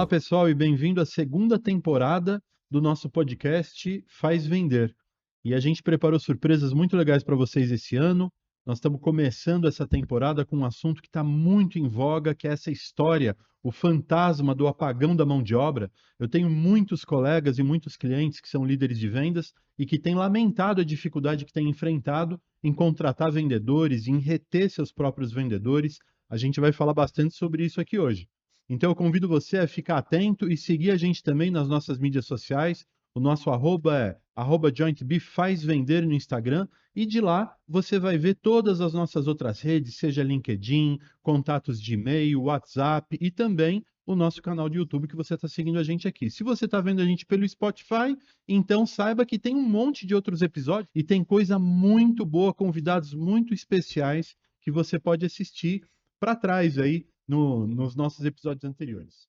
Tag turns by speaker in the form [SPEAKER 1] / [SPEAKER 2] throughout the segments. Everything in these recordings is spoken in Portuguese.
[SPEAKER 1] Olá, pessoal, e bem-vindo à segunda temporada do nosso podcast Faz Vender. E a gente preparou surpresas muito legais para vocês esse ano. Nós estamos começando essa temporada com um assunto que está muito em voga, que é essa história, o fantasma do apagão da mão de obra. Eu tenho muitos colegas e muitos clientes que são líderes de vendas e que têm lamentado a dificuldade que têm enfrentado em contratar vendedores, em reter seus próprios vendedores. A gente vai falar bastante sobre isso aqui hoje. Então eu convido você a ficar atento e seguir a gente também nas nossas mídias sociais. O nosso arroba é @jointbfazvender no Instagram e de lá você vai ver todas as nossas outras redes, seja LinkedIn, contatos de e-mail, WhatsApp e também o nosso canal de YouTube que você está seguindo a gente aqui. Se você está vendo a gente pelo Spotify, então saiba que tem um monte de outros episódios e tem coisa muito boa, convidados muito especiais que você pode assistir para trás aí nos nossos episódios anteriores.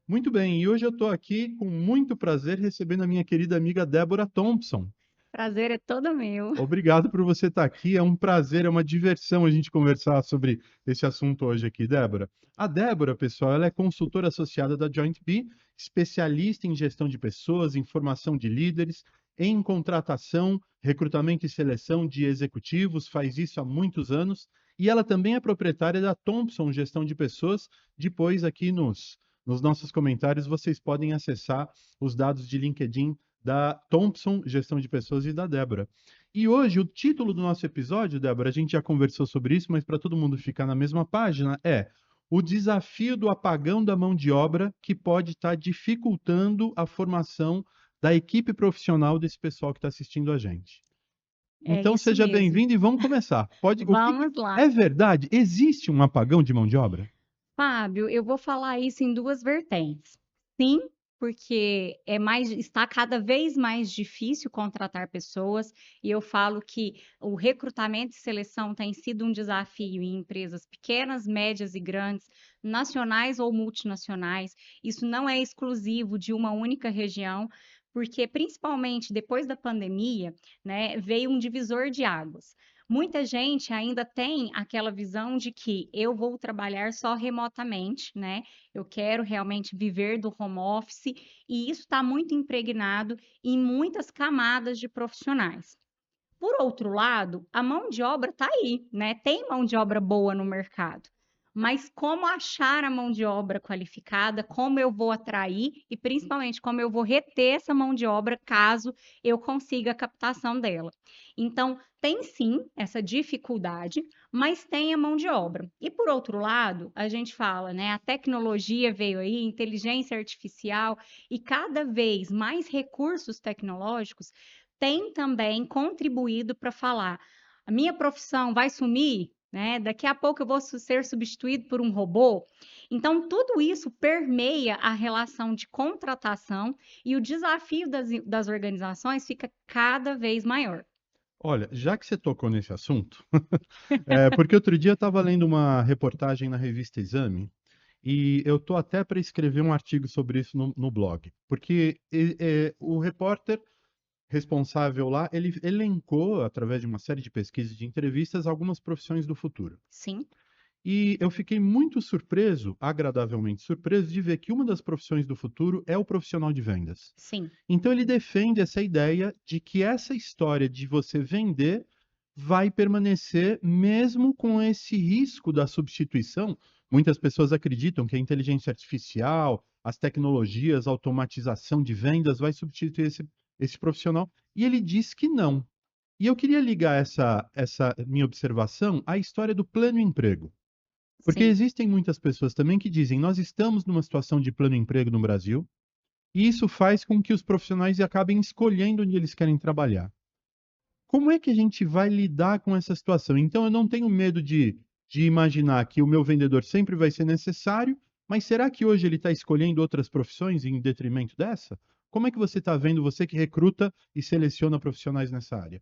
[SPEAKER 1] Muito bem, e hoje eu estou aqui com muito prazer recebendo a minha querida amiga Débora Thompson.
[SPEAKER 2] Prazer é todo meu.
[SPEAKER 1] Obrigado por você estar aqui, é um prazer, é uma diversão a gente conversar sobre esse assunto hoje aqui, Débora. A Débora, pessoal, ela é consultora associada da JointB, especialista em gestão de pessoas, em formação de líderes, em contratação, recrutamento e seleção de executivos, faz isso há muitos anos, e ela também é proprietária da Thompson Gestão de Pessoas. Depois, aqui nos nossos comentários, vocês podem acessar os dados de LinkedIn da Thompson Gestão de Pessoas e da Débora. E hoje, o título do nosso episódio, Débora, a gente já conversou sobre isso, mas para todo mundo ficar na mesma página, é o desafio do apagão da mão de obra que pode estar dificultando a formação da equipe profissional desse pessoal que está assistindo a gente.
[SPEAKER 2] É
[SPEAKER 1] Então,
[SPEAKER 2] isso
[SPEAKER 1] seja
[SPEAKER 2] mesmo.
[SPEAKER 1] bem-vindo e vamos começar.
[SPEAKER 2] Vamos lá.
[SPEAKER 1] É verdade? Existe um apagão de mão de obra?
[SPEAKER 2] Fábio, eu vou falar isso em duas vertentes. Sim, porque está cada vez mais difícil contratar pessoas, e eu falo que o recrutamento e seleção tem sido um desafio em empresas pequenas, médias e grandes, nacionais ou multinacionais. Isso não é exclusivo de uma única região, porque principalmente depois da pandemia, né, veio um divisor de águas. Muita gente ainda tem aquela visão de que eu vou trabalhar só remotamente, né? Eu quero realmente viver do home office, e isso está muito impregnado em muitas camadas de profissionais. Por outro lado, a mão de obra está aí, né? Tem mão de obra boa no mercado. Mas como achar a mão de obra qualificada, como eu vou atrair e principalmente como eu vou reter essa mão de obra caso eu consiga a captação dela. Então, tem sim essa dificuldade, mas tem a mão de obra. E por outro lado, a gente fala, né? A tecnologia veio aí, inteligência artificial e cada vez mais recursos tecnológicos tem também contribuído para falar: a minha profissão vai sumir, né? Daqui a pouco eu vou ser substituído por um robô. Então, tudo isso permeia a relação de contratação e o desafio das organizações fica cada vez maior.
[SPEAKER 1] Olha, já que você tocou nesse assunto, porque outro dia eu estava lendo uma reportagem na revista Exame e eu estou até para escrever um artigo sobre isso no blog, porque o repórter responsável lá, ele elencou, através de uma série de pesquisas e de entrevistas, algumas profissões do futuro.
[SPEAKER 2] Sim,
[SPEAKER 1] E eu fiquei muito surpreso, agradavelmente surpreso, de ver que uma das profissões do futuro é o profissional de vendas.
[SPEAKER 2] sim.
[SPEAKER 1] Então ele defende essa ideia de que essa história de você vender vai permanecer mesmo com esse risco da substituição. Muitas pessoas acreditam que a inteligência artificial, as tecnologias, a automatização de vendas vai substituir esse profissional. E ele diz que não. E eu queria ligar essa minha observação à história do plano emprego. Porque
[SPEAKER 2] Sim.
[SPEAKER 1] existem muitas pessoas também que dizem, nós estamos numa situação de plano emprego no Brasil, e isso faz com que os profissionais acabem escolhendo onde eles querem trabalhar. Como é que a gente vai lidar com essa situação? Então, eu não tenho medo de imaginar que o meu vendedor sempre vai ser necessário, mas será que hoje ele está escolhendo outras profissões em detrimento dessa? Como é que você está vendo, você que recruta e seleciona profissionais nessa área?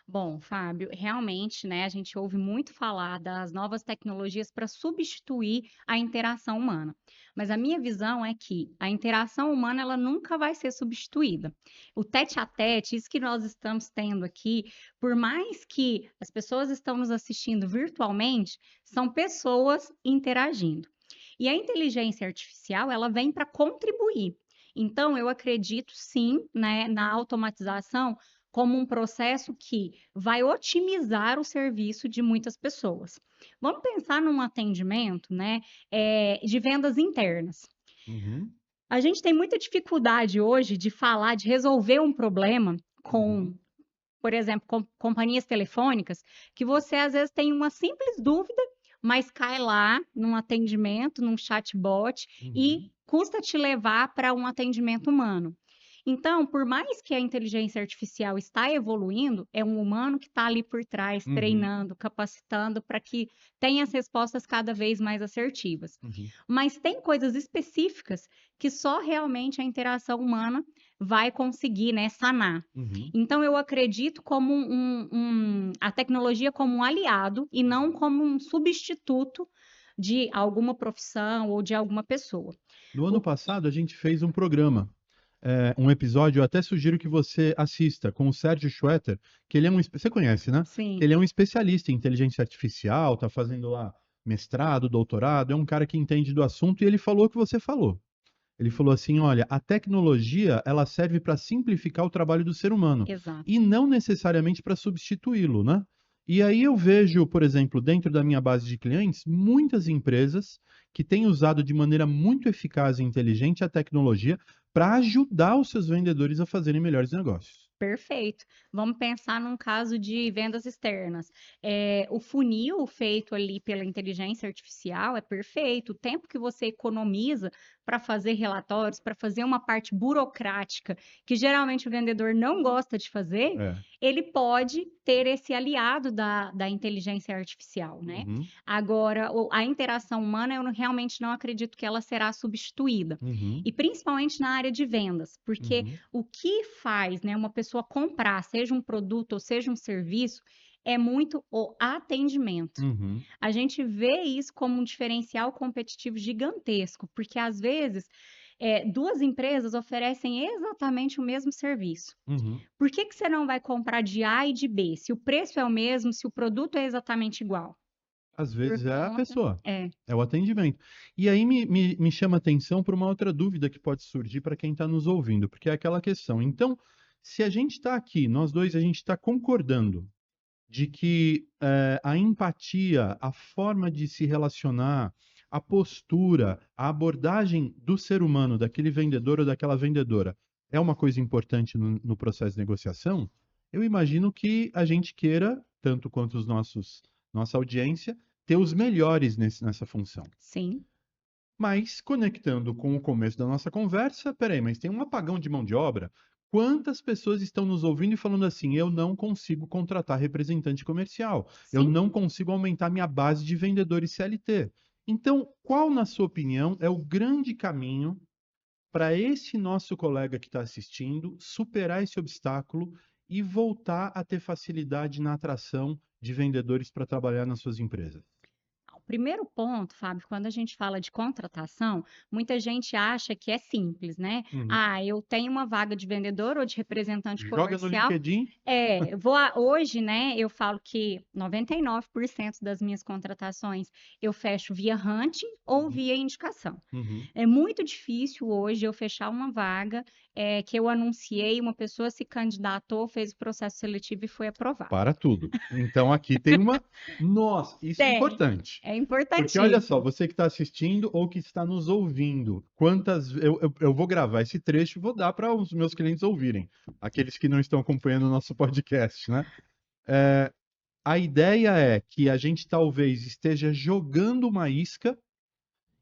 [SPEAKER 2] Bom, Fábio, realmente, né, a gente ouve muito falar das novas tecnologias para substituir a interação humana. Mas a minha visão é que a interação humana ela nunca vai ser substituída. O tete a tete, isso que nós estamos tendo aqui, por mais que as pessoas estão nos assistindo virtualmente, são pessoas interagindo. E a inteligência artificial, ela vem para contribuir. Então, eu acredito sim, né, na automatização como um processo que vai otimizar o serviço de muitas pessoas. Vamos pensar num atendimento, né, de vendas internas.
[SPEAKER 1] Uhum,
[SPEAKER 2] A gente tem muita dificuldade hoje de falar, de resolver um problema com,
[SPEAKER 1] uhum,
[SPEAKER 2] por exemplo, companhias telefônicas, que você às vezes tem uma simples dúvida, mas cai lá num atendimento, num chatbot e
[SPEAKER 1] uhum,
[SPEAKER 2] custa te levar para um atendimento humano. Então, por mais que a inteligência artificial está evoluindo, é um humano que está ali por trás,
[SPEAKER 1] uhum,
[SPEAKER 2] treinando, capacitando para que tenha as respostas cada vez mais assertivas.
[SPEAKER 1] uhum,
[SPEAKER 2] Mas tem coisas específicas que só realmente a interação humana vai conseguir, né, sanar.
[SPEAKER 1] uhum,
[SPEAKER 2] Então, eu acredito como a tecnologia como um aliado e não
[SPEAKER 1] uhum.
[SPEAKER 2] como um substituto de alguma profissão ou de alguma pessoa.
[SPEAKER 1] No ano
[SPEAKER 2] O-
[SPEAKER 1] passado, a gente fez um programa, um episódio, eu até sugiro que você assista, com o Sérgio Schwetter, que ele é você conhece, né? Que
[SPEAKER 2] sim,
[SPEAKER 1] ele é um especialista em inteligência artificial, tá fazendo lá mestrado, doutorado, é um cara que entende do assunto e ele falou o que você falou. Ele falou assim, olha, a tecnologia, ela serve para simplificar o trabalho do ser humano
[SPEAKER 2] exato.
[SPEAKER 1] e não necessariamente para substituí-lo, né? E aí eu vejo, por exemplo, dentro da minha base de clientes, muitas empresas que têm usado de maneira muito eficaz e inteligente a tecnologia para ajudar os seus vendedores a fazerem melhores negócios.
[SPEAKER 2] Perfeito. Vamos pensar num caso de vendas externas. O funil feito ali pela inteligência artificial é perfeito. O tempo que você economiza para fazer relatórios, para fazer uma parte burocrática, que geralmente o vendedor não gosta de fazer,
[SPEAKER 1] É.
[SPEAKER 2] ele pode ter esse aliado da inteligência artificial, né?
[SPEAKER 1] Uhum,
[SPEAKER 2] Agora, a interação humana, eu realmente não acredito que ela será substituída.
[SPEAKER 1] uhum,
[SPEAKER 2] E principalmente na área de vendas, porque
[SPEAKER 1] uhum,
[SPEAKER 2] o que faz, né, uma pessoa comprar, seja um produto ou seja um serviço, é muito o atendimento.
[SPEAKER 1] uhum,
[SPEAKER 2] A gente vê isso como um diferencial competitivo gigantesco, porque às vezes duas empresas oferecem exatamente o mesmo serviço.
[SPEAKER 1] uhum.
[SPEAKER 2] Por que que você não vai comprar de A e de B, se o preço é o mesmo, se o produto é exatamente igual?
[SPEAKER 1] Às
[SPEAKER 2] Por
[SPEAKER 1] vezes é a
[SPEAKER 2] conta.
[SPEAKER 1] pessoa,
[SPEAKER 2] É,
[SPEAKER 1] é o atendimento. E aí me chama atenção para uma outra dúvida que pode surgir para quem está nos ouvindo, porque é aquela questão. Então, se a gente está aqui, nós dois, a gente está concordando de que a empatia, a forma de se relacionar, a postura, a abordagem do ser humano, daquele vendedor ou daquela vendedora, é uma coisa importante no processo de negociação, eu imagino que a gente queira, tanto quanto nossa audiência, ter os melhores nessa função.
[SPEAKER 2] sim,
[SPEAKER 1] Mas, conectando com o começo da nossa conversa, peraí, mas tem um apagão de mão de obra? Quantas pessoas estão nos ouvindo e falando assim: eu não consigo contratar representante comercial, eu
[SPEAKER 2] sim.
[SPEAKER 1] não consigo aumentar minha base de vendedores CLT? Então, qual, na sua opinião, é o grande caminho para esse nosso colega que está assistindo superar esse obstáculo e voltar a ter facilidade na atração de vendedores para trabalhar nas suas empresas?
[SPEAKER 2] O primeiro ponto, Fábio, quando a gente fala de contratação, muita gente acha que é simples, né?
[SPEAKER 1] Uhum.
[SPEAKER 2] Ah, eu tenho uma vaga de vendedor ou de representante
[SPEAKER 1] Joga no
[SPEAKER 2] comercial.
[SPEAKER 1] LinkedIn.
[SPEAKER 2] Hoje, né, eu falo que 99% das minhas contratações eu fecho via hunting ou
[SPEAKER 1] Uhum.
[SPEAKER 2] via indicação.
[SPEAKER 1] Uhum.
[SPEAKER 2] É muito difícil hoje eu fechar uma vaga que eu anunciei, uma pessoa se candidatou, fez o processo seletivo e foi aprovado.
[SPEAKER 1] Para tudo. Então aqui tem uma. Nossa, isso é
[SPEAKER 2] Tem,
[SPEAKER 1] importante.
[SPEAKER 2] é
[SPEAKER 1] Porque olha só,
[SPEAKER 2] importantíssimo.
[SPEAKER 1] você que está assistindo ou que está nos ouvindo, quantas. Eu vou gravar esse trecho e vou dar para os meus clientes ouvirem, aqueles que não estão acompanhando o nosso podcast, né? A ideia é que a gente talvez esteja jogando uma isca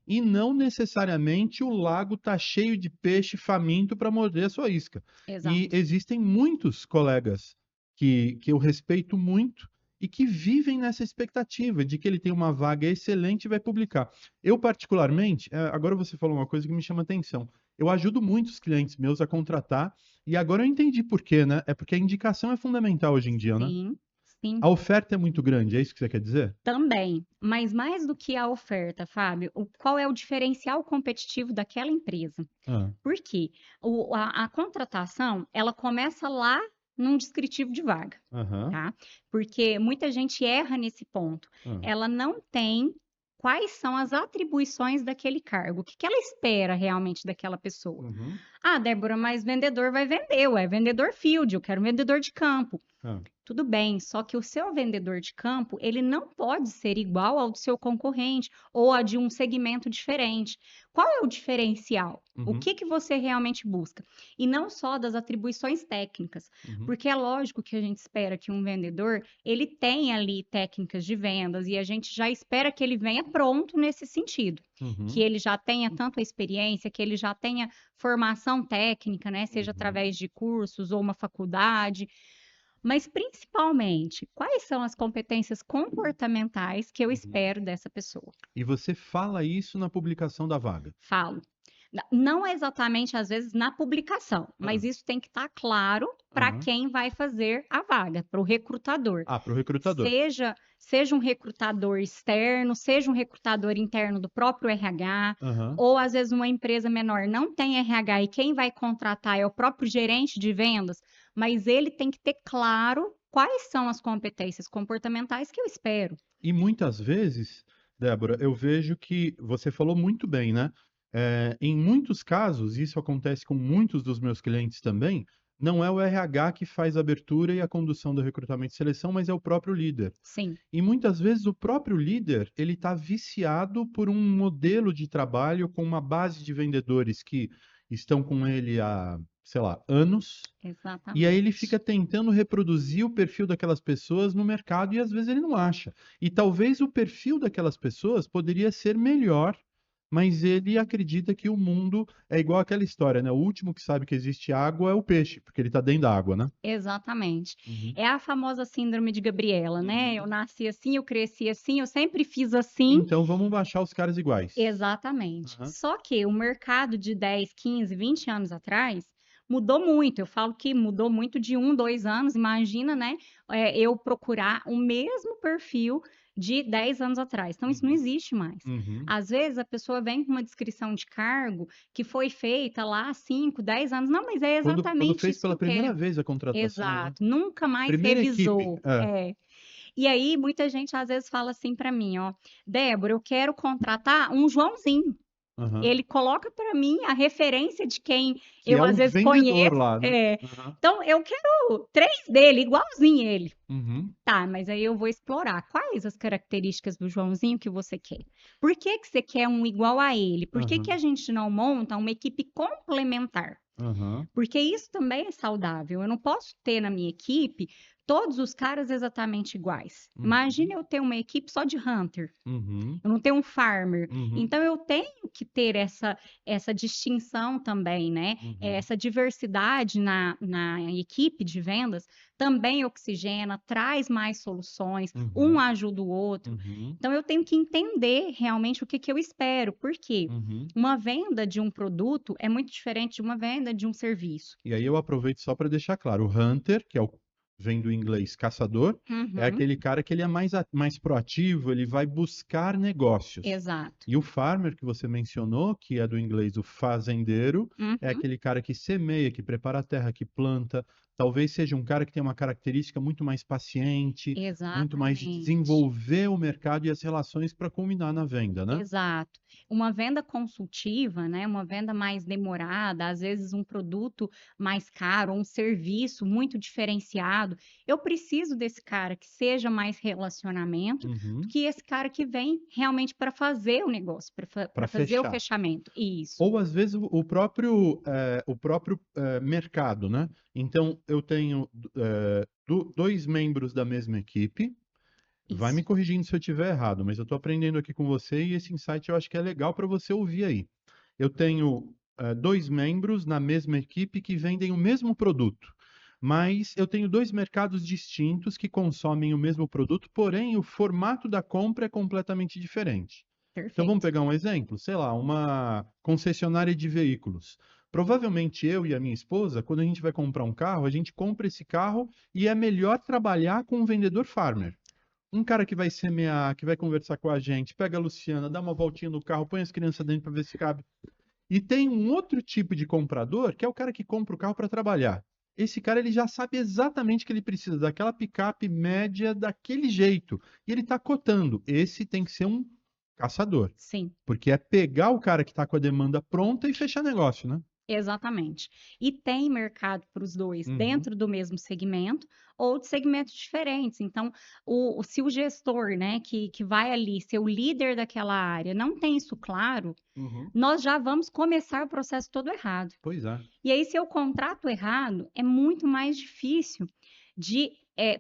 [SPEAKER 1] e não necessariamente o lago está cheio de peixe faminto para morder a sua isca. E
[SPEAKER 2] Exato.
[SPEAKER 1] existem muitos colegas que eu respeito muito e que vivem nessa expectativa de que ele tem uma vaga excelente e vai publicar. Eu, particularmente, agora você falou uma coisa que me chama atenção. Eu ajudo muitos clientes meus a contratar e agora eu entendi por quê, né? É porque a indicação é fundamental hoje em dia, né?
[SPEAKER 2] Sim, sim,
[SPEAKER 1] A oferta é muito grande, é isso que você quer dizer?
[SPEAKER 2] também. Mas mais do que a oferta, Fábio, qual é o diferencial competitivo daquela empresa?
[SPEAKER 1] Ah,
[SPEAKER 2] Por quê? A contratação, ela começa lá num descritivo de vaga,
[SPEAKER 1] aham,
[SPEAKER 2] tá? Porque muita gente erra nesse ponto.
[SPEAKER 1] ah,
[SPEAKER 2] Ela não tem quais são as atribuições daquele cargo, o que que ela espera realmente daquela pessoa.
[SPEAKER 1] Uhum.
[SPEAKER 2] Ah, Débora, mas vendedor vai vender, ué, vendedor field, eu quero um vendedor de campo.
[SPEAKER 1] Ah,
[SPEAKER 2] Tudo bem, só que o seu vendedor de campo, ele não pode ser igual ao do seu concorrente ou a de um segmento diferente. Qual é o diferencial? O
[SPEAKER 1] uhum,
[SPEAKER 2] que que você realmente busca? E não só das atribuições técnicas,
[SPEAKER 1] uhum,
[SPEAKER 2] porque é lógico que a gente espera que um vendedor, ele tenha ali técnicas de vendas e a gente já espera que ele venha pronto nesse sentido, que
[SPEAKER 1] uhum,
[SPEAKER 2] ele já tenha tanto a experiência, que ele já tenha formação técnica, né, seja
[SPEAKER 1] uhum,
[SPEAKER 2] através de cursos ou uma faculdade, mas principalmente, quais são as competências comportamentais que eu
[SPEAKER 1] uhum.
[SPEAKER 2] espero dessa pessoa?
[SPEAKER 1] E você fala isso na publicação da vaga.
[SPEAKER 2] Falo. Não exatamente, às vezes, na publicação,
[SPEAKER 1] Ah,
[SPEAKER 2] mas isso tem que estar claro para
[SPEAKER 1] aham.
[SPEAKER 2] quem vai fazer a vaga, para o recrutador.
[SPEAKER 1] Ah, para o recrutador.
[SPEAKER 2] Seja um recrutador externo, seja um recrutador interno do próprio RH,
[SPEAKER 1] Aham.
[SPEAKER 2] ou às vezes uma empresa menor não tem RH e quem vai contratar é o próprio gerente de vendas, mas ele tem que ter claro quais são as competências comportamentais que eu espero.
[SPEAKER 1] E muitas vezes, Débora, eu vejo que você falou muito bem, né? Em muitos casos, isso acontece com muitos dos meus clientes também, não é o RH que faz a abertura e a condução do recrutamento e seleção, mas é o próprio líder.
[SPEAKER 2] Sim,
[SPEAKER 1] E muitas vezes o próprio líder, ele está viciado por um modelo de trabalho com uma base de vendedores que estão com ele há, sei lá, anos, e aí ele fica
[SPEAKER 2] exatamente.
[SPEAKER 1] tentando reproduzir o perfil daquelas pessoas no mercado e às vezes ele não acha. E talvez o perfil daquelas pessoas poderia ser melhor, mas ele acredita que o mundo é igual aquela história, né? O último que sabe que existe água é o peixe, porque ele está dentro da água, né?
[SPEAKER 2] Exatamente.
[SPEAKER 1] Uhum,
[SPEAKER 2] É a famosa síndrome de Gabriela, né? Eu
[SPEAKER 1] uhum.
[SPEAKER 2] nasci assim, eu cresci assim, eu sempre fiz assim.
[SPEAKER 1] Então vamos baixar os caras iguais.
[SPEAKER 2] Exatamente.
[SPEAKER 1] Aham.
[SPEAKER 2] Só que o mercado de 10, 15, 20 anos atrás mudou muito. Eu falo que mudou muito de 1, 2 anos. Imagina, né, eu procurar o mesmo perfil de 10 anos atrás. Então, isso não
[SPEAKER 1] Uhum,
[SPEAKER 2] existe mais.
[SPEAKER 1] uhum.
[SPEAKER 2] Às vezes, a pessoa vem com uma descrição de cargo que foi feita lá há 5, 10 anos. Não, mas é
[SPEAKER 1] Quando
[SPEAKER 2] exatamente
[SPEAKER 1] fez
[SPEAKER 2] isso que
[SPEAKER 1] pela
[SPEAKER 2] eu
[SPEAKER 1] primeira
[SPEAKER 2] quero.
[SPEAKER 1] vez a contratação, né?
[SPEAKER 2] Exato. Nunca mais
[SPEAKER 1] Primeira equipe.
[SPEAKER 2] revisou.
[SPEAKER 1] É.
[SPEAKER 2] É. E aí, muita gente às vezes fala assim para mim, ó, Débora, eu quero contratar um Joãozinho.
[SPEAKER 1] Aham.
[SPEAKER 2] Ele coloca para mim a referência de quem
[SPEAKER 1] Que
[SPEAKER 2] eu
[SPEAKER 1] é o
[SPEAKER 2] às vezes
[SPEAKER 1] vendedor
[SPEAKER 2] conheço.
[SPEAKER 1] lá, né?
[SPEAKER 2] É.
[SPEAKER 1] Aham.
[SPEAKER 2] Então, eu quero 3 dele, igualzinho ele.
[SPEAKER 1] Uhum,
[SPEAKER 2] Tá, mas aí eu vou explorar. Quais as características do Joãozinho que você quer? Por que que você quer um igual a ele? Por que que
[SPEAKER 1] aham,
[SPEAKER 2] a gente não monta uma equipe complementar?
[SPEAKER 1] aham.
[SPEAKER 2] Porque isso também é saudável. Eu não posso ter na minha equipe todos os caras exatamente iguais. Imagina
[SPEAKER 1] Uhum,
[SPEAKER 2] eu ter uma equipe só de hunter.
[SPEAKER 1] uhum,
[SPEAKER 2] Eu não tenho um farmer.
[SPEAKER 1] uhum,
[SPEAKER 2] Então eu tenho que ter essa distinção também, né?
[SPEAKER 1] uhum,
[SPEAKER 2] Essa diversidade na equipe de vendas também oxigena, traz mais soluções, um
[SPEAKER 1] uhum,
[SPEAKER 2] ajuda o outro.
[SPEAKER 1] uhum,
[SPEAKER 2] Então eu tenho que entender realmente o que que eu espero, porque
[SPEAKER 1] uhum.
[SPEAKER 2] uma venda de um produto é muito diferente de uma venda de um serviço.
[SPEAKER 1] E aí eu aproveito só para deixar claro, o hunter, que é o vem do inglês caçador, é
[SPEAKER 2] Uhum,
[SPEAKER 1] aquele cara que ele é mais proativo, ele vai buscar negócios.
[SPEAKER 2] exato.
[SPEAKER 1] E o farmer que você mencionou, que é do inglês o fazendeiro, é
[SPEAKER 2] Uhum,
[SPEAKER 1] aquele cara que semeia, que prepara a terra, que planta. Talvez seja um cara que tem uma característica muito mais paciente, muito mais de
[SPEAKER 2] exatamente.
[SPEAKER 1] desenvolver o mercado e as relações para culminar na venda, né?
[SPEAKER 2] Exato. Uma venda consultiva, né, uma venda mais demorada, às vezes um produto mais caro, um serviço muito diferenciado. Eu preciso desse cara que seja mais relacionamento do
[SPEAKER 1] Uhum.
[SPEAKER 2] que esse cara que vem realmente para fazer o negócio,
[SPEAKER 1] Para
[SPEAKER 2] para fazer o
[SPEAKER 1] fechar.
[SPEAKER 2] fechamento. Isso,
[SPEAKER 1] Ou às vezes o próprio mercado, né? Então eu tenho dois membros da mesma equipe. Vai me
[SPEAKER 2] isso.
[SPEAKER 1] corrigindo se eu estiver errado, mas eu estou aprendendo aqui com você e esse insight eu acho que é legal para você ouvir aí. Eu tenho dois membros na mesma equipe que vendem o mesmo produto, mas eu tenho dois mercados distintos que consomem o mesmo produto, porém o formato da compra é completamente diferente. Então vamos
[SPEAKER 2] Perfeito.
[SPEAKER 1] pegar um exemplo, sei lá, uma concessionária de veículos. Provavelmente eu e a minha esposa, quando a gente vai comprar um carro, a gente compra esse carro e é melhor trabalhar com um vendedor farmer. Um cara que vai semear, que vai conversar com a gente, pega a Luciana, dá uma voltinha no carro, põe as crianças dentro para ver se cabe. E tem um outro tipo de comprador, que é o cara que compra o carro para trabalhar. Esse cara ele já sabe exatamente que ele precisa daquela picape média daquele jeito. E ele está cotando. Esse tem que ser um caçador,
[SPEAKER 2] Sim.
[SPEAKER 1] porque é pegar o cara que está com a demanda pronta e fechar negócio, né?
[SPEAKER 2] Exatamente. E tem mercado para os dois,
[SPEAKER 1] Uhum,
[SPEAKER 2] dentro do mesmo segmento ou de segmentos diferentes. Então, se o gestor, né, que vai ali ser o líder daquela área, não tem isso claro,
[SPEAKER 1] uhum.
[SPEAKER 2] nós já vamos começar o processo todo errado.
[SPEAKER 1] Pois é.
[SPEAKER 2] E aí, se eu contrato errado, é muito mais difícil de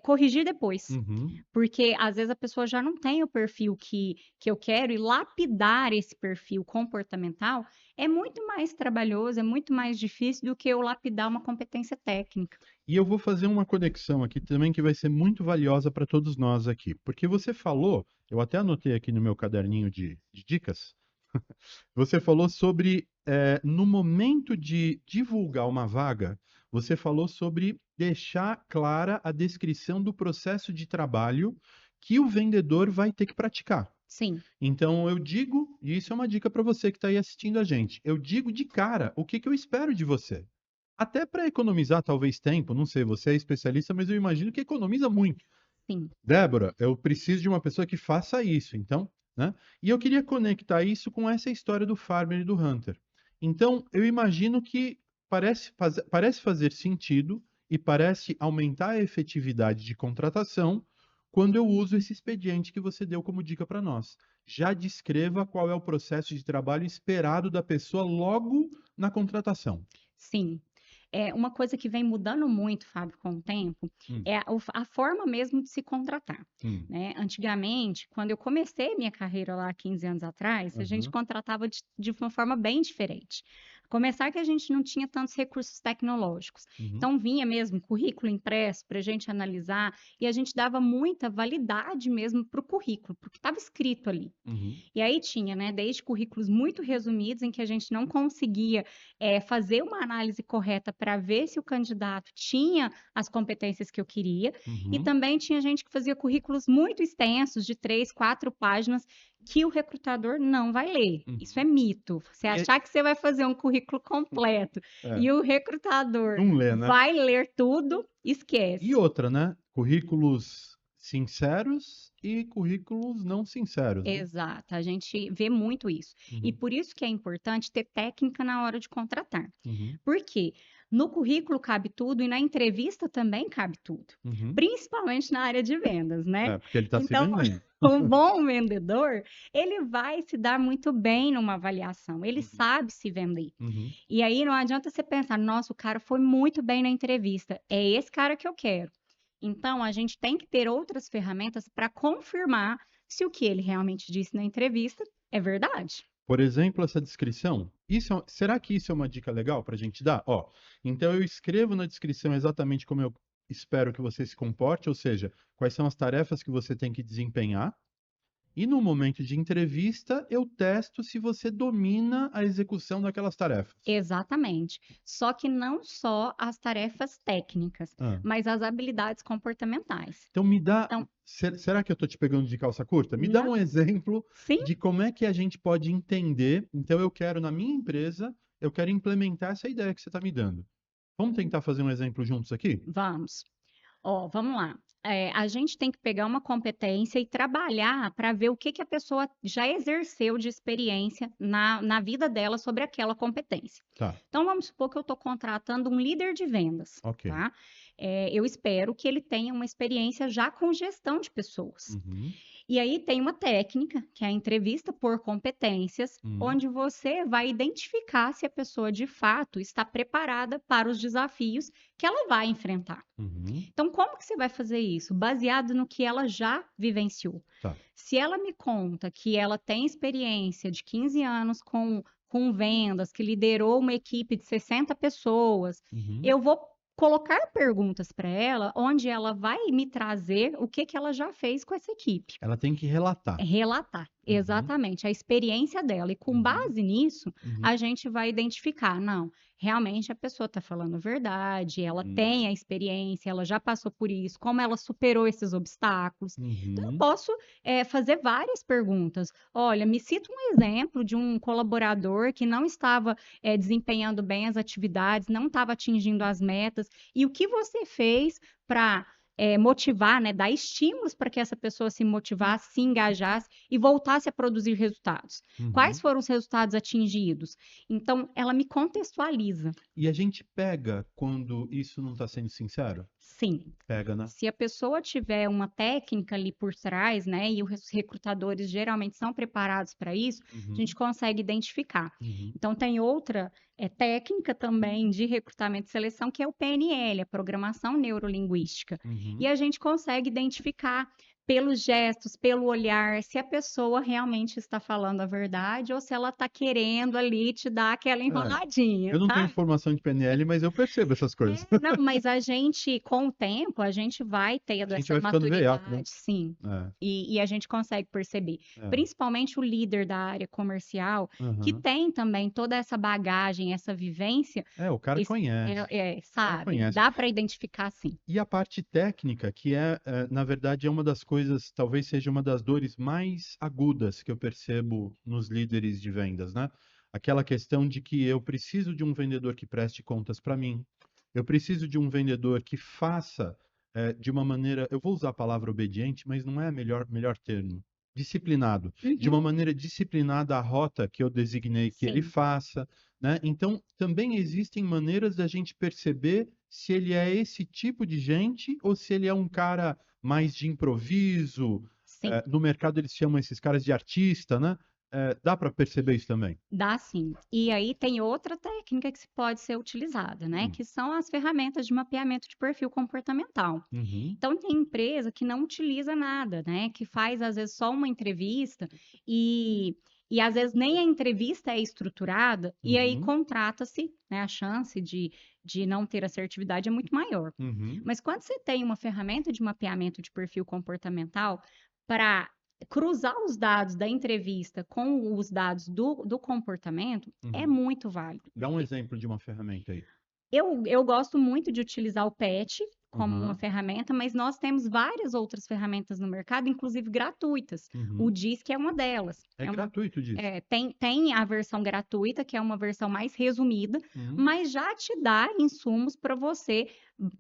[SPEAKER 2] corrigir depois.
[SPEAKER 1] Uhum.
[SPEAKER 2] Porque às vezes a pessoa já não tem o perfil que eu quero, e lapidar esse perfil comportamental é muito mais trabalhoso, é muito mais difícil do que eu lapidar uma competência técnica.
[SPEAKER 1] E eu vou fazer uma conexão aqui também que vai ser muito valiosa para todos nós aqui, porque você falou, eu até anotei aqui no meu caderninho de dicas, você falou sobre, no momento de divulgar uma vaga, você falou sobre deixar clara a descrição do processo de trabalho que o vendedor vai ter que praticar.
[SPEAKER 2] Sim,
[SPEAKER 1] Então eu digo, e isso é uma dica para você que está aí assistindo a gente, eu digo de cara o que que eu espero de você. Até para economizar talvez tempo, não sei, você é especialista, mas eu imagino que economiza muito.
[SPEAKER 2] sim,
[SPEAKER 1] Débora, eu preciso de uma pessoa que faça isso, então, né? E eu queria conectar isso com essa história do farmer e do hunter. Então, eu imagino que parece fazer sentido e parece aumentar a efetividade de contratação quando eu uso esse expediente que você deu como dica para nós. Já descreva qual é o processo de trabalho esperado da pessoa logo na contratação.
[SPEAKER 2] sim. Uma coisa que vem mudando muito, Fábio, com o tempo,
[SPEAKER 1] Hum,
[SPEAKER 2] é a forma mesmo de se contratar,
[SPEAKER 1] hum,
[SPEAKER 2] né? Antigamente, quando eu comecei minha carreira lá há 15 anos atrás, a gente
[SPEAKER 1] aham,
[SPEAKER 2] contratava de uma forma bem diferente. Começar que a gente não tinha tantos recursos tecnológicos.
[SPEAKER 1] uhum,
[SPEAKER 2] Então, vinha mesmo currículo impresso para a gente analisar e a gente dava muita validade mesmo para o currículo, porque estava escrito ali.
[SPEAKER 1] uhum,
[SPEAKER 2] E aí tinha, né, desde currículos muito resumidos, em que a gente não conseguia fazer uma análise correta para ver se o candidato tinha as competências que eu queria, e
[SPEAKER 1] uhum,
[SPEAKER 2] também tinha gente que fazia currículos muito extensos, de 3, 4 páginas, que o recrutador não vai ler. Isso é
[SPEAKER 1] uhum.
[SPEAKER 2] mito. Você
[SPEAKER 1] E é,
[SPEAKER 2] achar que você vai fazer um currículo completo
[SPEAKER 1] é,
[SPEAKER 2] e o recrutador
[SPEAKER 1] não lê, né?
[SPEAKER 2] vai ler tudo,
[SPEAKER 1] E
[SPEAKER 2] esquece.
[SPEAKER 1] outra, né? Currículos sinceros e currículos não sinceros, né?
[SPEAKER 2] Exato, a gente vê muito isso. E
[SPEAKER 1] Uhum,
[SPEAKER 2] por isso que é importante ter técnica na hora de contratar.
[SPEAKER 1] uhum,
[SPEAKER 2] Por quê? No currículo cabe tudo e na entrevista também cabe tudo,
[SPEAKER 1] uhum.
[SPEAKER 2] principalmente na área de vendas, né?
[SPEAKER 1] É, porque ele está se
[SPEAKER 2] Então,
[SPEAKER 1] vendendo.
[SPEAKER 2] um bom vendedor, ele vai se dar muito bem numa avaliação, ele
[SPEAKER 1] Uhum,
[SPEAKER 2] sabe se vender.
[SPEAKER 1] uhum.
[SPEAKER 2] E aí não adianta você pensar, nossa, o cara foi muito bem na entrevista, é esse cara que eu quero. Então, a gente tem que ter outras ferramentas para confirmar se o que ele realmente disse na entrevista é verdade.
[SPEAKER 1] Por exemplo, essa descrição. Será que isso é uma dica legal para a gente dar? Ó, então eu escrevo na descrição exatamente como eu espero que você se comporte, ou seja, quais são as tarefas que você tem que desempenhar. E no momento de entrevista, eu testo se você domina a execução daquelas tarefas.
[SPEAKER 2] Exatamente. Só que não só as tarefas técnicas,
[SPEAKER 1] Ah,
[SPEAKER 2] mas as habilidades comportamentais.
[SPEAKER 1] então me dá.
[SPEAKER 2] Então,
[SPEAKER 1] Será que eu estou te pegando de calça curta? Me dá
[SPEAKER 2] não,
[SPEAKER 1] um exemplo
[SPEAKER 2] sim,
[SPEAKER 1] de como é que a gente pode entender. Então, eu quero, na minha empresa, eu quero implementar essa ideia que você está me dando. Vamos tentar fazer um exemplo juntos aqui?
[SPEAKER 2] vamos. Ó, vamos lá. A gente tem que pegar uma competência e trabalhar para ver o que que a pessoa já exerceu de experiência na vida dela sobre aquela competência.
[SPEAKER 1] Tá,
[SPEAKER 2] Então, vamos supor que eu estou contratando um líder de vendas,
[SPEAKER 1] ok.
[SPEAKER 2] tá? Eu espero que ele tenha uma experiência já com gestão de pessoas.
[SPEAKER 1] Uhum,
[SPEAKER 2] E aí tem uma técnica, que é a entrevista por competências,
[SPEAKER 1] uhum,
[SPEAKER 2] onde você vai identificar se a pessoa de fato está preparada para os desafios que ela vai enfrentar.
[SPEAKER 1] uhum,
[SPEAKER 2] Então, como que você vai fazer isso? Baseado no que ela já vivenciou.
[SPEAKER 1] tá.
[SPEAKER 2] Se ela me conta que ela tem experiência de 15 anos com vendas, que liderou uma equipe de 60 pessoas,
[SPEAKER 1] Uhum.
[SPEAKER 2] eu vou colocar perguntas para ela, onde ela vai me trazer o que que ela já fez com essa equipe.
[SPEAKER 1] Ela tem que relatar.
[SPEAKER 2] Relatar,
[SPEAKER 1] Uhum,
[SPEAKER 2] exatamente, a experiência dela. E com
[SPEAKER 1] uhum,
[SPEAKER 2] base nisso,
[SPEAKER 1] uhum,
[SPEAKER 2] a gente vai identificar, não, realmente a pessoa está falando a verdade, ela
[SPEAKER 1] uhum,
[SPEAKER 2] tem a experiência, ela já passou por isso, como ela superou esses obstáculos. Então, eu
[SPEAKER 1] uhum.
[SPEAKER 2] posso fazer várias perguntas. Olha, me cita um exemplo de um colaborador que não estava desempenhando bem as atividades, não estava atingindo as metas, e o que você fez para motivar, né, dar estímulos para que essa pessoa se motivasse, se engajasse e voltasse a produzir resultados. Quais
[SPEAKER 1] Uhum.
[SPEAKER 2] foram os resultados atingidos? Então, ela me contextualiza.
[SPEAKER 1] E a gente pega quando isso não está sendo sincero?
[SPEAKER 2] Sim.
[SPEAKER 1] Pega, né?
[SPEAKER 2] Se a pessoa tiver uma técnica ali por trás, né, e os recrutadores geralmente são preparados para isso, a
[SPEAKER 1] Uhum,
[SPEAKER 2] gente consegue identificar.
[SPEAKER 1] uhum,
[SPEAKER 2] Então, tem outra técnica também de recrutamento e seleção, que é o PNL, a Programação Neurolinguística. E
[SPEAKER 1] uhum.
[SPEAKER 2] a gente consegue identificar pelos gestos, pelo olhar, se a pessoa realmente está falando a verdade ou se ela está querendo ali te dar aquela
[SPEAKER 1] É,
[SPEAKER 2] enroladinha,
[SPEAKER 1] eu não tenho
[SPEAKER 2] sabe?
[SPEAKER 1] formação de PNL, mas eu percebo essas coisas.
[SPEAKER 2] Não, mas a gente, com o tempo, a gente vai
[SPEAKER 1] A
[SPEAKER 2] tendo
[SPEAKER 1] gente
[SPEAKER 2] essa
[SPEAKER 1] vai ficando veiaco, né?
[SPEAKER 2] maturidade, sim.
[SPEAKER 1] É,
[SPEAKER 2] E a gente consegue perceber.
[SPEAKER 1] é.
[SPEAKER 2] Principalmente o líder da área comercial, que
[SPEAKER 1] Aham.
[SPEAKER 2] tem também toda essa bagagem, essa vivência,
[SPEAKER 1] É, o cara conhece. O cara
[SPEAKER 2] sabe?
[SPEAKER 1] conhece.
[SPEAKER 2] Dá para identificar, sim.
[SPEAKER 1] E a parte técnica, que na verdade, é uma das coisas, talvez seja uma das dores mais agudas que eu percebo nos líderes de vendas, né? Aquela questão de que eu preciso de um vendedor que preste contas para mim, eu preciso de um vendedor que faça de uma maneira, eu vou usar a palavra obediente, mas não é a melhor termo, disciplinado, de
[SPEAKER 2] Uhum,
[SPEAKER 1] uma maneira disciplinada a rota que eu designei que ele
[SPEAKER 2] sim,
[SPEAKER 1] faça, né? Então, também existem maneiras da gente perceber se ele é esse tipo de gente ou se ele é um cara mais de improviso.
[SPEAKER 2] sim.
[SPEAKER 1] No mercado eles chamam esses caras de artista, né? Dá para perceber isso também.
[SPEAKER 2] Dá sim. E aí tem outra técnica que se pode ser utilizada, né?
[SPEAKER 1] Hum,
[SPEAKER 2] Que são as ferramentas de mapeamento de perfil comportamental.
[SPEAKER 1] uhum,
[SPEAKER 2] Então, tem empresa que não utiliza nada, né? Que faz, às vezes, só uma entrevista e às vezes, nem a entrevista é estruturada, e aí
[SPEAKER 1] uhum,
[SPEAKER 2] contrata-se, né? A chance de não ter assertividade é muito maior.
[SPEAKER 1] uhum,
[SPEAKER 2] Mas quando você tem uma ferramenta de mapeamento de perfil comportamental para cruzar os dados da entrevista com os dados do comportamento, é
[SPEAKER 1] uhum.
[SPEAKER 2] muito válido.
[SPEAKER 1] Dá um exemplo de uma ferramenta aí.
[SPEAKER 2] Eu gosto muito de utilizar o PET como uma
[SPEAKER 1] Uhum,
[SPEAKER 2] ferramenta, mas nós temos várias outras ferramentas no mercado, inclusive gratuitas. O
[SPEAKER 1] uhum.
[SPEAKER 2] DISC é uma delas.
[SPEAKER 1] É gratuito disso.
[SPEAKER 2] Tem a versão gratuita, que é uma versão mais resumida,
[SPEAKER 1] Uhum,
[SPEAKER 2] mas já te dá insumos para você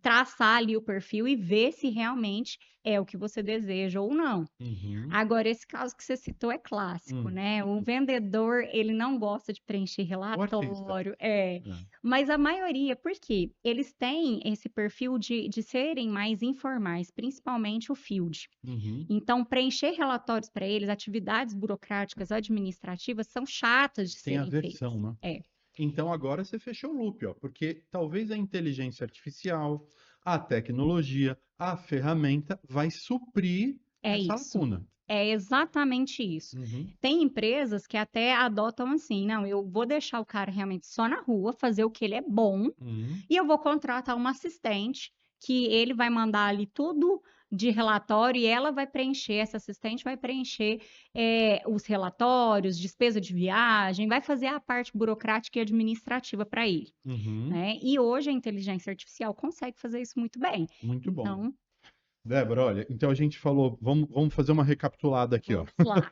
[SPEAKER 2] traçar ali o perfil e ver se realmente é o que você deseja ou não.
[SPEAKER 1] uhum,
[SPEAKER 2] Agora, esse caso que você citou é clássico,
[SPEAKER 1] hum.
[SPEAKER 2] né? O vendedor, ele não gosta de preencher
[SPEAKER 1] O artista.
[SPEAKER 2] relatório,
[SPEAKER 1] É.
[SPEAKER 2] mas a maioria, por quê? Eles têm esse perfil de serem mais informais, principalmente o field.
[SPEAKER 1] Uhum.
[SPEAKER 2] Então, preencher relatórios para eles, atividades burocráticas, administrativas, são chatas de
[SPEAKER 1] Tem
[SPEAKER 2] serem
[SPEAKER 1] aversão,
[SPEAKER 2] feitas.
[SPEAKER 1] né? Então agora você fechou o loop, ó, porque talvez a inteligência artificial, a tecnologia, a ferramenta vai suprir
[SPEAKER 2] É
[SPEAKER 1] essa
[SPEAKER 2] isso.
[SPEAKER 1] lacuna.
[SPEAKER 2] É exatamente isso.
[SPEAKER 1] Uhum,
[SPEAKER 2] Tem empresas que até adotam assim, não, eu vou deixar o cara realmente só na rua, fazer o que ele é bom,
[SPEAKER 1] uhum,
[SPEAKER 2] e eu vou contratar uma assistente que ele vai mandar ali tudo de relatório e ela vai preencher, essa assistente vai preencher os relatórios, despesa de viagem, vai fazer a parte burocrática e administrativa para ele,
[SPEAKER 1] uhum.
[SPEAKER 2] né? E hoje a inteligência artificial consegue fazer isso muito bem.
[SPEAKER 1] Muito bom.
[SPEAKER 2] Então,
[SPEAKER 1] Débora, olha, então a gente falou, vamos fazer uma recapitulada aqui, ó.
[SPEAKER 2] vamos lá.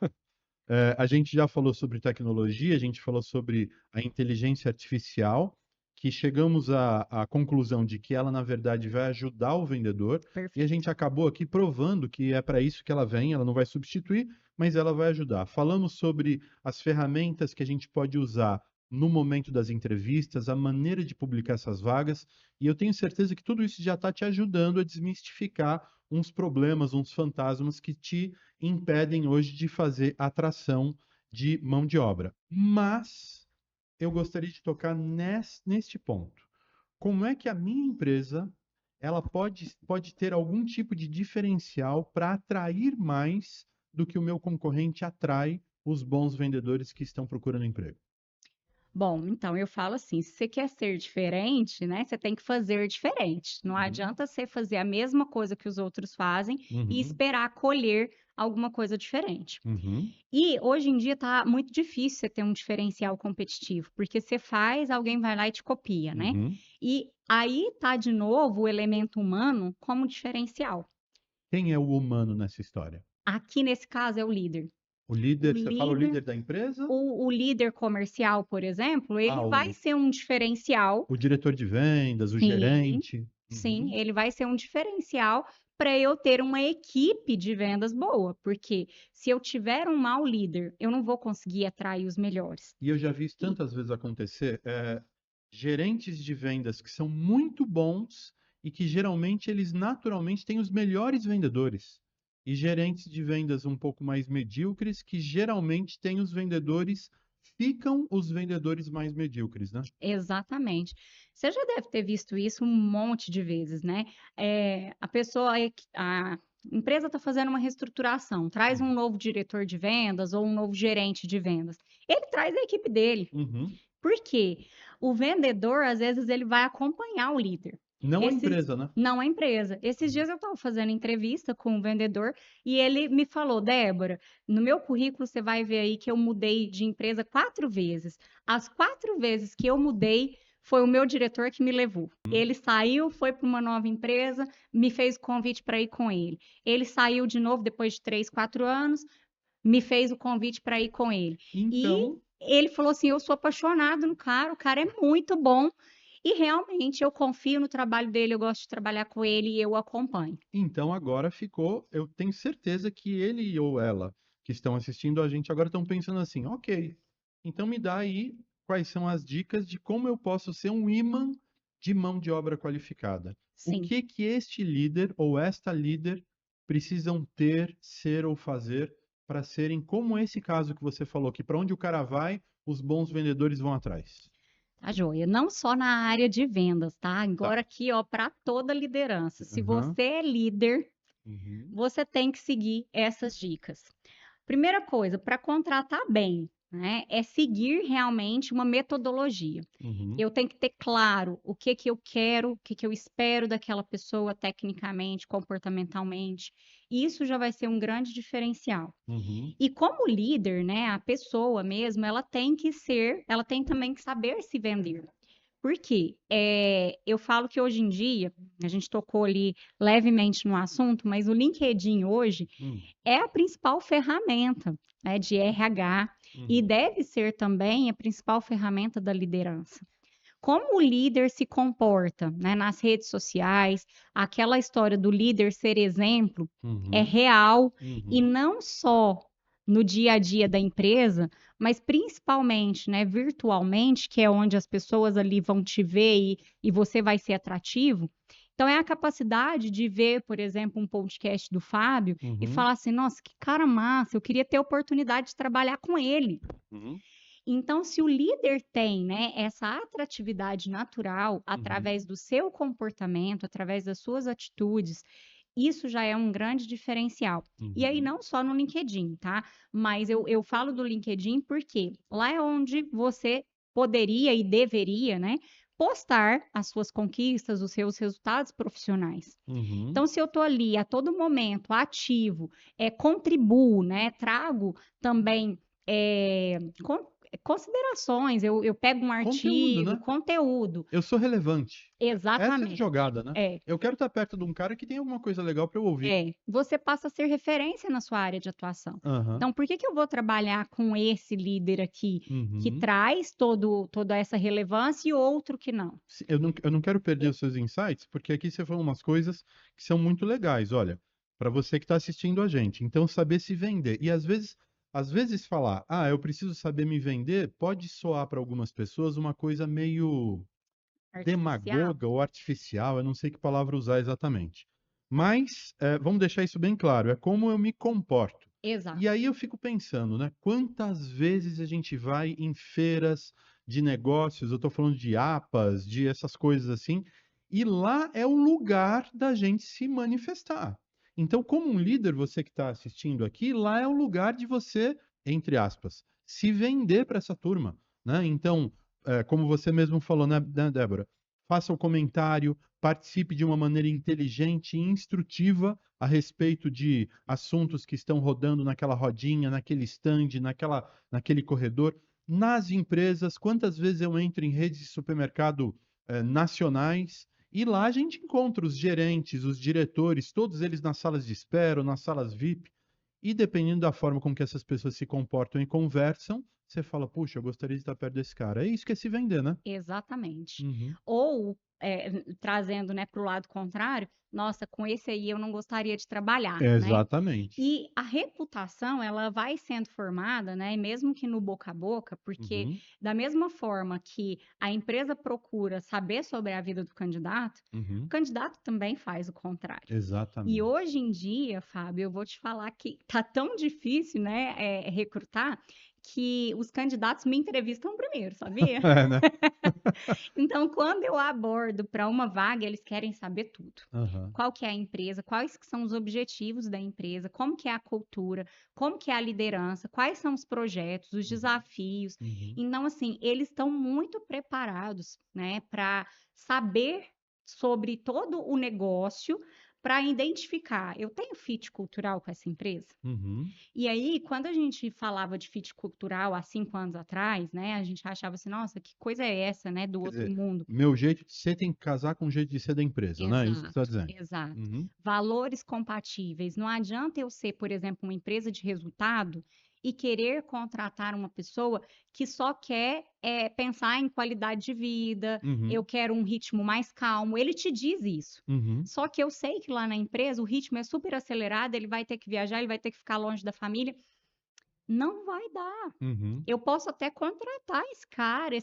[SPEAKER 1] A gente já falou sobre tecnologia, a gente falou sobre a inteligência artificial, que chegamos à conclusão de que ela, na verdade, vai ajudar o vendedor, e a
[SPEAKER 2] Perfeito.
[SPEAKER 1] gente acabou aqui provando que é para isso que ela vem, ela não vai substituir, mas ela vai ajudar. Falamos sobre as ferramentas que a gente pode usar no momento das entrevistas, a maneira de publicar essas vagas, e eu tenho certeza que tudo isso já está te ajudando a desmistificar uns problemas, uns fantasmas que te impedem hoje de fazer atração de mão de obra. Mas eu gostaria de tocar neste ponto. Como é que a minha empresa ela pode ter algum tipo de diferencial para atrair mais do que o meu concorrente atrai os bons vendedores que estão procurando emprego?
[SPEAKER 2] Bom, então eu falo assim, se você quer ser diferente, né, você tem que fazer diferente. Não
[SPEAKER 1] Uhum,
[SPEAKER 2] adianta você fazer a mesma coisa que os outros fazem e
[SPEAKER 1] uhum,
[SPEAKER 2] esperar colher alguma coisa diferente.
[SPEAKER 1] uhum,
[SPEAKER 2] E hoje em dia tá muito difícil você ter um diferencial competitivo, porque você faz, alguém vai lá e te copia, né?
[SPEAKER 1] uhum.
[SPEAKER 2] E aí tá de novo o elemento humano como diferencial.
[SPEAKER 1] Quem é o humano nessa história?
[SPEAKER 2] Aqui nesse caso é o líder.
[SPEAKER 1] O
[SPEAKER 2] O
[SPEAKER 1] líder, você fala o
[SPEAKER 2] líder
[SPEAKER 1] líder da empresa?
[SPEAKER 2] o líder comercial, por exemplo,
[SPEAKER 1] Ah,
[SPEAKER 2] ele vai ser um diferencial.
[SPEAKER 1] o diretor de vendas, o
[SPEAKER 2] Sim,
[SPEAKER 1] gerente.
[SPEAKER 2] sim,
[SPEAKER 1] Uhum,
[SPEAKER 2] ele vai ser um diferencial para eu ter uma equipe de vendas boa, porque se eu tiver um mau líder, eu não vou conseguir atrair os melhores.
[SPEAKER 1] E eu já vi isso
[SPEAKER 2] E-
[SPEAKER 1] tantas vezes acontecer, gerentes de vendas que são muito bons e que geralmente eles naturalmente têm os melhores vendedores. E gerentes de vendas um pouco mais medíocres que geralmente têm os vendedores, ficam os vendedores mais medíocres, né?
[SPEAKER 2] Exatamente. Você já deve ter visto isso um monte de vezes, né? A pessoa, a empresa está fazendo uma reestruturação, traz um novo diretor de vendas ou um novo gerente de vendas. Ele traz a equipe dele.
[SPEAKER 1] Uhum.
[SPEAKER 2] Por quê? O vendedor, às vezes, ele vai acompanhar o líder.
[SPEAKER 1] Não a
[SPEAKER 2] Esses,
[SPEAKER 1] empresa, né?
[SPEAKER 2] não a empresa. Esses dias eu estava fazendo entrevista com um vendedor e ele me falou, Débora, no meu currículo você vai ver aí que eu mudei de empresa 4 vezes. As 4 vezes que eu mudei, foi o meu diretor que me levou. Ele saiu, foi para uma nova empresa, me fez o convite para ir com ele. Ele saiu de novo depois de 3, 4 anos, me fez o convite para ir com ele. E
[SPEAKER 1] Então,
[SPEAKER 2] ele falou assim: eu sou apaixonado no cara, o cara é muito bom. E realmente eu confio no trabalho dele, eu gosto de trabalhar com ele e eu o acompanho.
[SPEAKER 1] então agora ficou, eu tenho certeza que ele ou ela que estão assistindo a gente agora estão pensando assim, ok, então me dá aí quais são as dicas de como eu posso ser um imã de mão de obra qualificada. O
[SPEAKER 2] Sim.
[SPEAKER 1] que que este líder ou esta líder precisam ter, ser ou fazer para serem como esse caso que você falou, que para onde o cara vai, os bons vendedores vão atrás.
[SPEAKER 2] Tá joia. Não só na área de vendas, tá?
[SPEAKER 1] Tá.
[SPEAKER 2] Agora aqui, ó, para toda liderança. Se
[SPEAKER 1] Aham.
[SPEAKER 2] você é líder,
[SPEAKER 1] Uhum.
[SPEAKER 2] você tem que seguir essas dicas. Primeira coisa, para contratar bem, né, é seguir realmente uma metodologia.
[SPEAKER 1] Uhum.
[SPEAKER 2] Eu tenho que ter claro o que que eu quero, o que que eu espero daquela pessoa tecnicamente, comportamentalmente. Isso já vai ser um grande diferencial.
[SPEAKER 1] Uhum.
[SPEAKER 2] E como líder, né, a pessoa mesmo, ela tem também que saber se vender. Por quê? Eu falo que hoje em dia, a gente tocou ali levemente no assunto, mas o LinkedIn hoje
[SPEAKER 1] Uhum.
[SPEAKER 2] é a principal ferramenta, né, de RH e
[SPEAKER 1] Uhum.
[SPEAKER 2] deve ser também a principal ferramenta da liderança. Como o líder se comporta, né, nas redes sociais, aquela história do líder ser exemplo é
[SPEAKER 1] Uhum.
[SPEAKER 2] real e
[SPEAKER 1] Uhum.
[SPEAKER 2] não só no dia a dia da empresa, mas principalmente, né, virtualmente, que é onde as pessoas ali vão te ver e você vai ser atrativo. Então, é a capacidade de ver, por exemplo, um podcast do Fábio e
[SPEAKER 1] Uhum.
[SPEAKER 2] falar assim: nossa, que cara massa, eu queria ter a oportunidade de trabalhar com ele.
[SPEAKER 1] Uhum.
[SPEAKER 2] Então, se o líder tem, né, essa atratividade natural
[SPEAKER 1] Uhum.
[SPEAKER 2] através do seu comportamento, através das suas atitudes, isso já é um grande diferencial. E aí,
[SPEAKER 1] Uhum.
[SPEAKER 2] não só no LinkedIn, tá? Mas eu falo do LinkedIn porque lá é onde você poderia e deveria, né, postar as suas conquistas, os seus resultados profissionais.
[SPEAKER 1] Uhum.
[SPEAKER 2] Então, se eu estou ali a todo momento ativo, contribuo, né, trago também é, con- considerações, eu pego um
[SPEAKER 1] Conteúdo,
[SPEAKER 2] artigo,
[SPEAKER 1] né?
[SPEAKER 2] conteúdo.
[SPEAKER 1] Eu sou relevante. Essa é a
[SPEAKER 2] Exatamente.
[SPEAKER 1] jogada, né?
[SPEAKER 2] É,
[SPEAKER 1] Eu quero estar perto de um cara que tem alguma coisa legal para eu ouvir.
[SPEAKER 2] você passa a ser referência na sua área de atuação.
[SPEAKER 1] Aham.
[SPEAKER 2] Então, por que que eu vou trabalhar com esse líder aqui que
[SPEAKER 1] Uhum.
[SPEAKER 2] traz toda essa relevância e outro que não?
[SPEAKER 1] Eu não quero perder os seus insights, porque aqui você falou umas coisas que são muito legais. Olha, para você que está assistindo a gente, então saber se vender. E às vezes falar, eu preciso saber me vender, pode soar para algumas pessoas uma coisa meio
[SPEAKER 2] Artificial?
[SPEAKER 1] demagoga ou artificial, eu não sei que palavra usar exatamente. Mas vamos deixar isso bem claro, é como eu me comporto. E
[SPEAKER 2] Exato.
[SPEAKER 1] aí eu fico pensando, né? Quantas vezes a gente vai em feiras de negócios, eu estou falando de APAs, de essas coisas assim, e lá é o lugar da gente se manifestar. Então, como um líder, você que está assistindo aqui, lá é o lugar de você, entre aspas, se vender para essa turma, né? Então, como você mesmo falou, né, Débora? Faça o comentário, participe de uma maneira inteligente e instrutiva a respeito de assuntos que estão rodando naquela rodinha, naquele stand, naquele corredor. Nas empresas, quantas vezes eu entro em redes de supermercado nacionais e lá a gente encontra os gerentes, os diretores, todos eles nas salas de espera, ou nas salas VIP. E dependendo da forma com que essas pessoas se comportam e conversam, você fala, puxa, eu gostaria de estar perto desse cara. É isso que é se vender, né?
[SPEAKER 2] Exatamente.
[SPEAKER 1] Uhum.
[SPEAKER 2] Ou trazendo, né, para o lado contrário, nossa, com esse aí eu não gostaria de trabalhar, né?
[SPEAKER 1] Exatamente.
[SPEAKER 2] E a reputação, ela vai sendo formada, né, mesmo que no boca a boca, porque
[SPEAKER 1] Uhum,
[SPEAKER 2] da mesma forma que a empresa procura saber sobre a vida do candidato, o
[SPEAKER 1] uhum,
[SPEAKER 2] candidato também faz o contrário. E
[SPEAKER 1] exatamente.
[SPEAKER 2] hoje em dia, Fábio, eu vou te falar que tá tão difícil, né, recrutar, que os candidatos me entrevistam primeiro, sabia?
[SPEAKER 1] É, né?
[SPEAKER 2] Então, quando eu abordo para uma vaga, eles querem saber tudo.
[SPEAKER 1] Aham,
[SPEAKER 2] Qual que é a empresa, quais que são os objetivos da empresa, como que é a cultura, como que é a liderança, quais são os projetos, os
[SPEAKER 1] uhum,
[SPEAKER 2] desafios.
[SPEAKER 1] uhum.
[SPEAKER 2] Então, assim, eles estão muito preparados, né, para saber sobre todo o negócio, para identificar, eu tenho fit cultural com essa empresa?
[SPEAKER 1] Uhum.
[SPEAKER 2] E aí, quando a gente falava de fit cultural há 5 anos atrás, né, a gente achava assim, nossa, que coisa é essa, né, do
[SPEAKER 1] Quer
[SPEAKER 2] outro
[SPEAKER 1] dizer,
[SPEAKER 2] mundo.
[SPEAKER 1] meu jeito de ser tem que casar com o jeito de ser da empresa, né? É isso que você está
[SPEAKER 2] Exato,
[SPEAKER 1] dizendo.
[SPEAKER 2] exato.
[SPEAKER 1] Uhum,
[SPEAKER 2] Valores compatíveis. Não adianta eu ser, por exemplo, uma empresa de resultado e querer contratar uma pessoa que só quer pensar em qualidade de vida, eu
[SPEAKER 1] uhum,
[SPEAKER 2] quero um ritmo mais calmo. Ele te diz isso.
[SPEAKER 1] uhum,
[SPEAKER 2] Só que eu sei que lá na empresa o ritmo é super acelerado, ele vai ter que viajar, ele vai ter que ficar longe da família. Não vai dar.
[SPEAKER 1] uhum.
[SPEAKER 2] Eu posso até contratar esse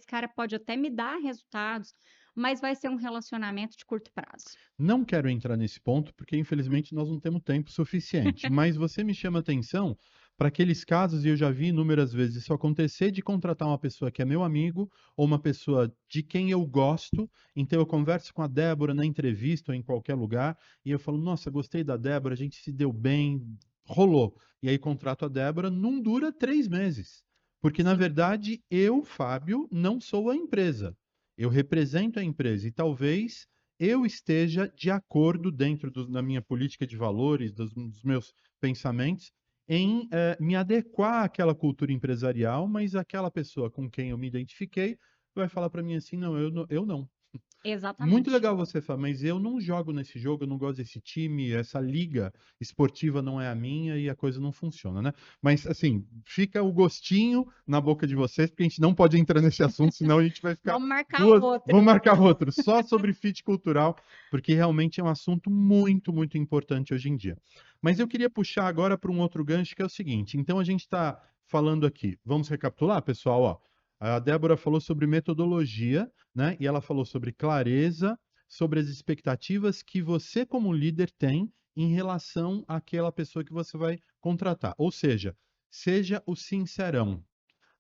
[SPEAKER 2] cara pode até me dar resultados, mas vai ser um relacionamento de curto prazo.
[SPEAKER 1] Não quero entrar nesse ponto, porque infelizmente nós não temos tempo suficiente, mas você me chama atenção para aqueles casos, e eu já vi inúmeras vezes isso acontecer, de contratar uma pessoa que é meu amigo, ou uma pessoa de quem eu gosto, então eu converso com a Débora na entrevista ou em qualquer lugar, e eu falo, nossa, gostei da Débora, a gente se deu bem, rolou. E aí contrato a Débora, não dura 3 meses. Porque, na
[SPEAKER 2] Sim.
[SPEAKER 1] verdade, eu, Fábio, não sou a empresa. Eu represento a empresa e talvez eu esteja de acordo dentro da minha política de valores, dos meus pensamentos, em me adequar àquela cultura empresarial, mas aquela pessoa com quem eu me identifiquei vai falar para mim assim, não, eu não. Muito
[SPEAKER 2] Exatamente.
[SPEAKER 1] legal você falar, mas eu não jogo nesse jogo, eu não gosto desse time, essa liga esportiva não é a minha e a coisa não funciona, né? Mas, assim, fica o gostinho na boca de vocês, porque a gente não pode entrar nesse assunto, senão a gente vai ficar
[SPEAKER 2] Vamos marcar
[SPEAKER 1] duas. Vou
[SPEAKER 2] outro.
[SPEAKER 1] marcar outro, só sobre fit cultural, porque realmente é um assunto muito, muito importante hoje em dia. Mas eu queria puxar agora para um outro gancho, que é o seguinte: então a gente está falando aqui, vamos recapitular, pessoal? Ó, a Débora falou sobre metodologia, né? E ela falou sobre clareza, sobre as expectativas que você, como líder, tem em relação àquela pessoa que você vai contratar. Ou seja o sincerão.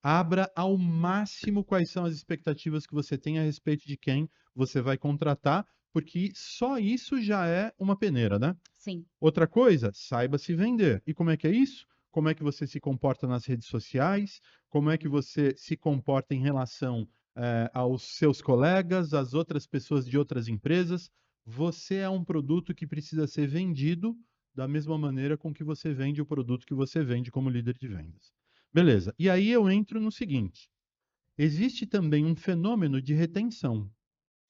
[SPEAKER 1] Abra ao máximo quais são as expectativas que você tem a respeito de quem você vai contratar, porque só isso já é uma peneira, né?
[SPEAKER 2] Sim,
[SPEAKER 1] Outra coisa, saiba se vender. E como é que é isso? Como é que você se comporta nas redes sociais? Como é que você se comporta em relação, aos seus colegas, às outras pessoas de outras empresas? Você é um produto que precisa ser vendido da mesma maneira com que você vende o produto que você vende como líder de vendas. Beleza. E aí eu entro no seguinte: existe também um fenômeno de retenção.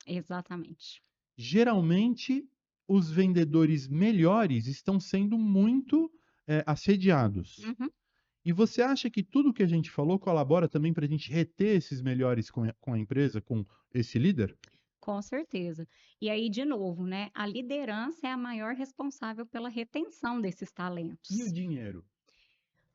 [SPEAKER 2] exatamente.
[SPEAKER 1] Geralmente, os vendedores melhores estão sendo muito assediados.
[SPEAKER 2] Uhum,
[SPEAKER 1] E você acha que tudo que a gente falou colabora também para a gente reter esses melhores com a empresa, com esse líder?
[SPEAKER 2] com certeza. E aí, de novo, né? A liderança é a maior responsável pela retenção desses
[SPEAKER 1] E o
[SPEAKER 2] talentos.
[SPEAKER 1] dinheiro?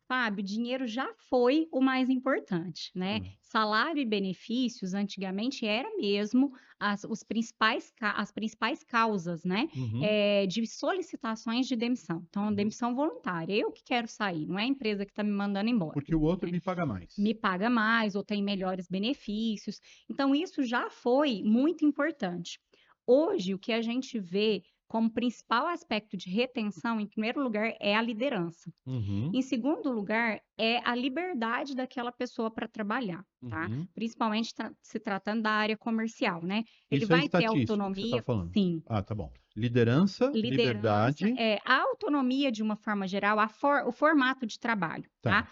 [SPEAKER 2] Fábio, dinheiro já foi o mais importante, né?
[SPEAKER 1] Hum,
[SPEAKER 2] Salário e benefícios, antigamente, era mesmo as principais causas, né?
[SPEAKER 1] uhum,
[SPEAKER 2] De solicitações de demissão. Então,
[SPEAKER 1] uhum.
[SPEAKER 2] demissão voluntária. Eu que quero sair, não é a empresa que está me mandando embora,
[SPEAKER 1] Porque o outro
[SPEAKER 2] né?
[SPEAKER 1] me paga mais.
[SPEAKER 2] Me paga mais ou tem melhores benefícios. Então, isso já foi muito importante. Hoje, o que a gente vê como principal aspecto de retenção, em primeiro lugar, é a liderança.
[SPEAKER 1] Uhum,
[SPEAKER 2] Em segundo lugar, é a liberdade daquela pessoa para trabalhar, tá?
[SPEAKER 1] uhum.
[SPEAKER 2] Principalmente se tratando da área comercial, né? Ele
[SPEAKER 1] Isso é
[SPEAKER 2] vai ter
[SPEAKER 1] estatístico que você está
[SPEAKER 2] autonomia,
[SPEAKER 1] falando.
[SPEAKER 2] sim.
[SPEAKER 1] Ah, tá bom. Liderança,
[SPEAKER 2] Liderança,
[SPEAKER 1] liberdade.
[SPEAKER 2] a autonomia de uma forma geral, o formato de trabalho, tá?
[SPEAKER 1] Tá,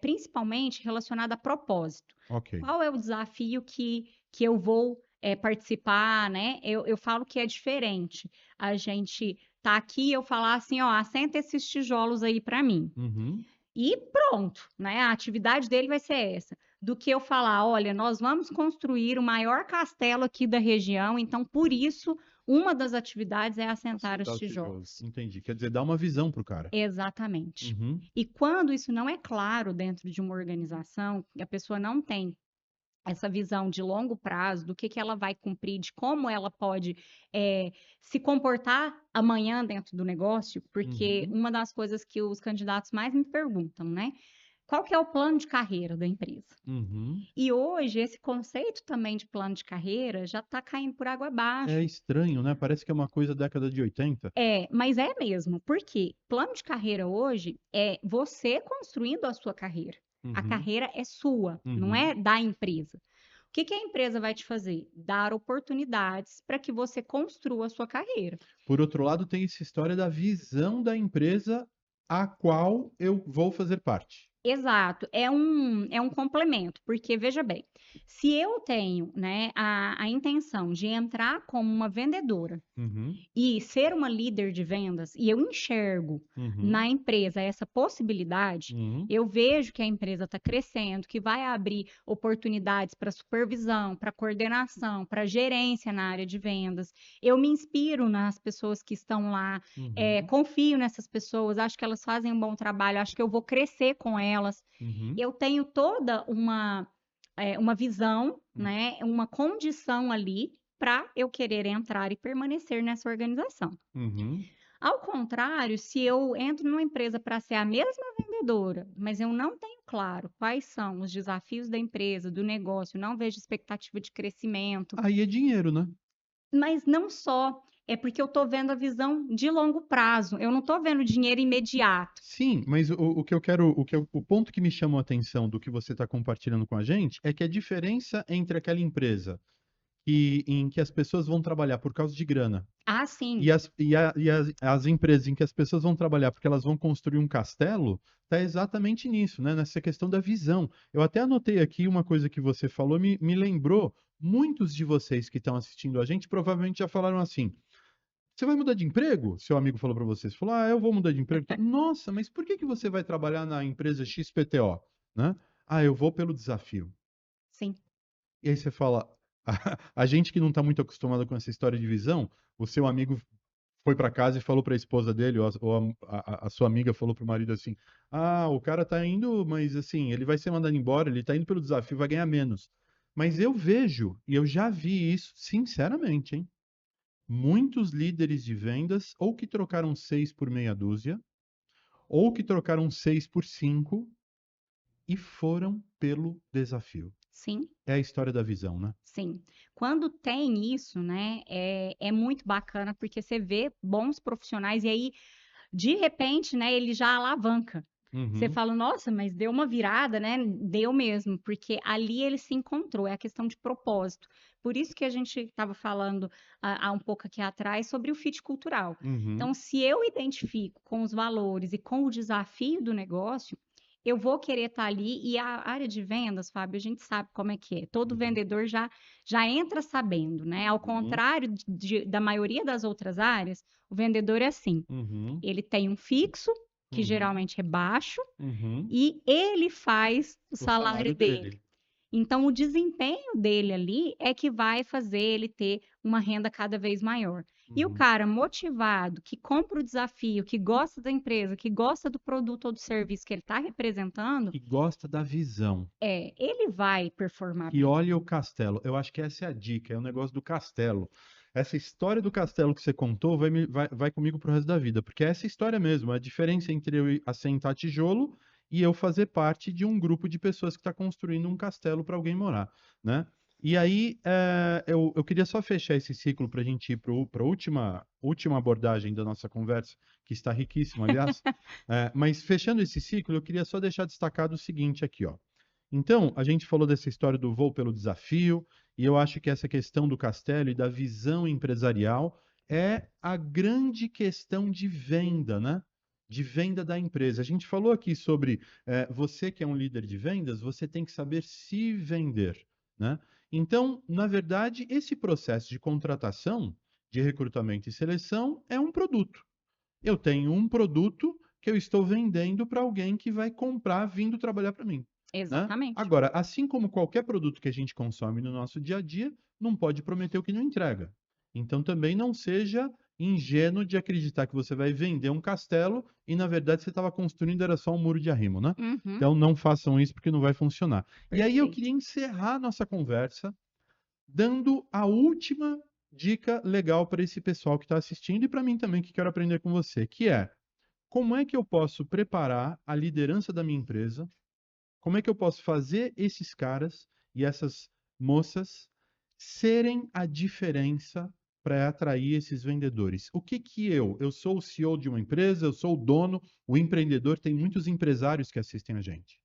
[SPEAKER 2] Principalmente relacionado a propósito.
[SPEAKER 1] ok.
[SPEAKER 2] Qual é o desafio que eu vou participar, né? Eu falo que é diferente. A gente tá aqui, eu falar assim, ó, assenta esses tijolos aí para mim.
[SPEAKER 1] Uhum,
[SPEAKER 2] E pronto, né? A atividade dele vai ser essa. do que eu falar: "Olha, nós vamos construir o maior castelo aqui da região, então por isso uma das atividades é assentar os
[SPEAKER 1] Assentar os tijolos.
[SPEAKER 2] tijolos".
[SPEAKER 1] Entendi. Quer dizer, dá uma visão pro cara.
[SPEAKER 2] Exatamente.
[SPEAKER 1] Uhum,
[SPEAKER 2] E quando isso não é claro dentro de uma organização, e a pessoa não tem essa visão de longo prazo, do que ela vai cumprir, de como ela pode se comportar amanhã dentro do negócio, porque
[SPEAKER 1] uhum,
[SPEAKER 2] uma das coisas que os candidatos mais me perguntam, né? Qual que é o plano de carreira da empresa?
[SPEAKER 1] uhum.
[SPEAKER 2] E hoje esse conceito também de plano de carreira já está caindo por água
[SPEAKER 1] É
[SPEAKER 2] abaixo.
[SPEAKER 1] estranho, né? Parece que é uma coisa da década de 80.
[SPEAKER 2] É, mas é mesmo, porque plano de carreira hoje é você construindo a sua carreira. A
[SPEAKER 1] Uhum,
[SPEAKER 2] carreira é sua, não
[SPEAKER 1] uhum.
[SPEAKER 2] é da empresa. O que que a empresa vai te fazer? Dar oportunidades para que você construa a sua carreira.
[SPEAKER 1] Por outro lado, tem essa história da visão da empresa a qual eu vou fazer parte.
[SPEAKER 2] Exato, é um complemento, porque veja bem, se eu tenho, né, a intenção de entrar como uma vendedora
[SPEAKER 1] Uhum,
[SPEAKER 2] e ser uma líder de vendas, e eu enxergo
[SPEAKER 1] uhum,
[SPEAKER 2] na empresa essa possibilidade,
[SPEAKER 1] uhum,
[SPEAKER 2] eu vejo que a empresa está crescendo, que vai abrir oportunidades para supervisão, para coordenação, para gerência na área de vendas. Eu me inspiro nas pessoas que estão lá,
[SPEAKER 1] uhum,
[SPEAKER 2] confio nessas pessoas, acho que elas fazem um bom trabalho, acho que eu vou crescer com elas.
[SPEAKER 1] uhum,
[SPEAKER 2] Eu tenho toda uma visão, né, uma condição ali para eu querer entrar e permanecer nessa organização.
[SPEAKER 1] uhum,
[SPEAKER 2] Ao contrário, se eu entro numa empresa para ser a mesma vendedora, mas eu não tenho claro quais são os desafios da empresa, do negócio, não vejo expectativa de crescimento,
[SPEAKER 1] aí é dinheiro, né?
[SPEAKER 2] mas não só, é porque eu estou vendo a visão de longo prazo, eu não estou vendo dinheiro imediato.
[SPEAKER 1] Sim, mas o que eu quero, o ponto que me chamou a atenção do que você está compartilhando com a gente é que a diferença entre aquela empresa em que as pessoas vão trabalhar por causa de grana
[SPEAKER 2] Ah,
[SPEAKER 1] e
[SPEAKER 2] sim,
[SPEAKER 1] as empresas em que as pessoas vão trabalhar porque elas vão construir um castelo, está exatamente nisso, né? Nessa questão da visão. Eu até anotei aqui uma coisa que você falou, me lembrou. Muitos de vocês que estão assistindo a gente provavelmente já falaram assim. Você vai mudar de emprego? Seu amigo falou para você. Você falou, eu vou mudar de emprego. Nossa, mas por que que você vai trabalhar na empresa XPTO? Né? Ah, eu vou pelo desafio.
[SPEAKER 2] sim.
[SPEAKER 1] E aí você fala, a gente que não está muito acostumado com essa história de visão, o seu amigo foi para casa e falou para a esposa dele, ou a sua amiga falou para o marido assim: o cara tá indo, mas assim, ele vai ser mandado embora, ele tá indo pelo desafio, vai ganhar menos. Mas eu vejo, e eu já vi isso, sinceramente, hein? Muitos líderes de vendas ou que trocaram seis por meia dúzia, ou que trocaram seis por cinco e foram pelo desafio.
[SPEAKER 2] Sim,
[SPEAKER 1] É a história da visão, né?
[SPEAKER 2] sim. Quando tem isso, né, é muito bacana porque você vê bons profissionais e aí, de repente, né, ele já alavanca. Você
[SPEAKER 1] Uhum,
[SPEAKER 2] fala, nossa, mas deu uma virada, né? Deu mesmo, porque ali ele se encontrou, é a questão de propósito. Por isso que a gente estava falando há um pouco aqui atrás sobre o fit cultural.
[SPEAKER 1] uhum,
[SPEAKER 2] Então, se eu identifico com os valores e com o desafio do negócio, eu vou querer estar ali. E a área de vendas, Fábio, a gente sabe como é que é. Todo
[SPEAKER 1] uhum,
[SPEAKER 2] vendedor já entra sabendo, né? Ao
[SPEAKER 1] uhum,
[SPEAKER 2] contrário da maioria das outras áreas, o vendedor é assim.
[SPEAKER 1] uhum,
[SPEAKER 2] Ele tem um fixo, que
[SPEAKER 1] uhum,
[SPEAKER 2] geralmente é baixo,
[SPEAKER 1] uhum.
[SPEAKER 2] e ele faz o
[SPEAKER 1] O
[SPEAKER 2] salário
[SPEAKER 1] salário
[SPEAKER 2] dele.
[SPEAKER 1] dele.
[SPEAKER 2] Então, o desempenho dele ali é que vai fazer ele ter uma renda cada vez maior. E o
[SPEAKER 1] Uhum.
[SPEAKER 2] cara motivado, que compra o desafio, que gosta da empresa, que gosta do produto ou do serviço que ele está representando,
[SPEAKER 1] Que gosta da visão,
[SPEAKER 2] ele vai performar
[SPEAKER 1] que
[SPEAKER 2] bem.
[SPEAKER 1] olha o castelo. Eu acho que essa é a dica, é o negócio do castelo. Essa história do castelo que você contou vai comigo pro resto da vida, porque é essa história mesmo, a diferença entre eu assentar tijolo e eu fazer parte de um grupo de pessoas que está construindo um castelo para alguém morar, né? E aí, eu queria só fechar esse ciclo para a gente ir para a última abordagem da nossa conversa, que está riquíssima, aliás. Mas fechando esse ciclo, eu queria só deixar destacado o seguinte aqui, ó. Então, a gente falou dessa história do voo pelo desafio, e eu acho que essa questão do castelo e da visão empresarial é a grande questão de venda, né? De venda da empresa. A gente falou aqui sobre você que é um líder de vendas, você tem que saber se vender, né? Então, na verdade, esse processo de contratação, de recrutamento e seleção é um produto. Eu tenho um produto que eu estou vendendo para alguém que vai comprar vindo trabalhar para mim. né?
[SPEAKER 2] Exatamente.
[SPEAKER 1] Agora, assim como qualquer produto que a gente consome no nosso dia a dia, não pode prometer o que não entrega. Então também não seja ingênuo de acreditar que você vai vender um castelo e na verdade você estava construindo era só um muro de arrimo, né?
[SPEAKER 2] Uhum,
[SPEAKER 1] Então não façam isso porque não vai funcionar. E aí eu queria
[SPEAKER 2] perfeito.
[SPEAKER 1] encerrar nossa conversa dando a última dica legal para esse pessoal que está assistindo e para mim também que quero aprender com você, que é como é que eu posso preparar a liderança da minha empresa? Como é que eu posso fazer esses caras e essas moças serem a diferença para atrair esses vendedores? O que que eu sou o CEO de uma empresa, eu sou o dono, o empreendedor, tem muitos empresários que assistem a gente.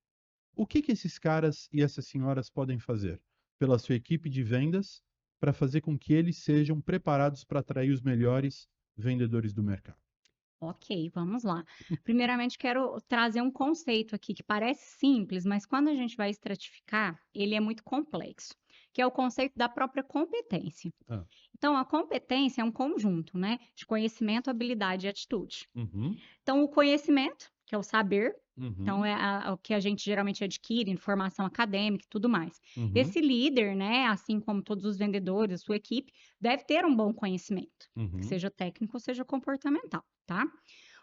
[SPEAKER 1] O que que esses caras e essas senhoras podem fazer pela sua equipe de vendas para fazer com que eles sejam preparados para atrair os melhores vendedores do mercado?
[SPEAKER 2] Ok, vamos lá. Primeiramente, quero trazer um conceito aqui que parece simples, mas quando a gente vai estratificar, ele é muito complexo, que é o conceito da própria competência.
[SPEAKER 1] Ah,
[SPEAKER 2] Então, a competência é um conjunto, né, de conhecimento, habilidade e atitude.
[SPEAKER 1] uhum,
[SPEAKER 2] Então, o conhecimento, que é o saber, então
[SPEAKER 1] uhum,
[SPEAKER 2] é o que a gente geralmente adquire, informação acadêmica e tudo mais.
[SPEAKER 1] uhum,
[SPEAKER 2] Esse líder, né, assim como todos os vendedores, a sua equipe, deve ter um bom conhecimento,
[SPEAKER 1] uhum,
[SPEAKER 2] seja técnico ou seja comportamental, tá?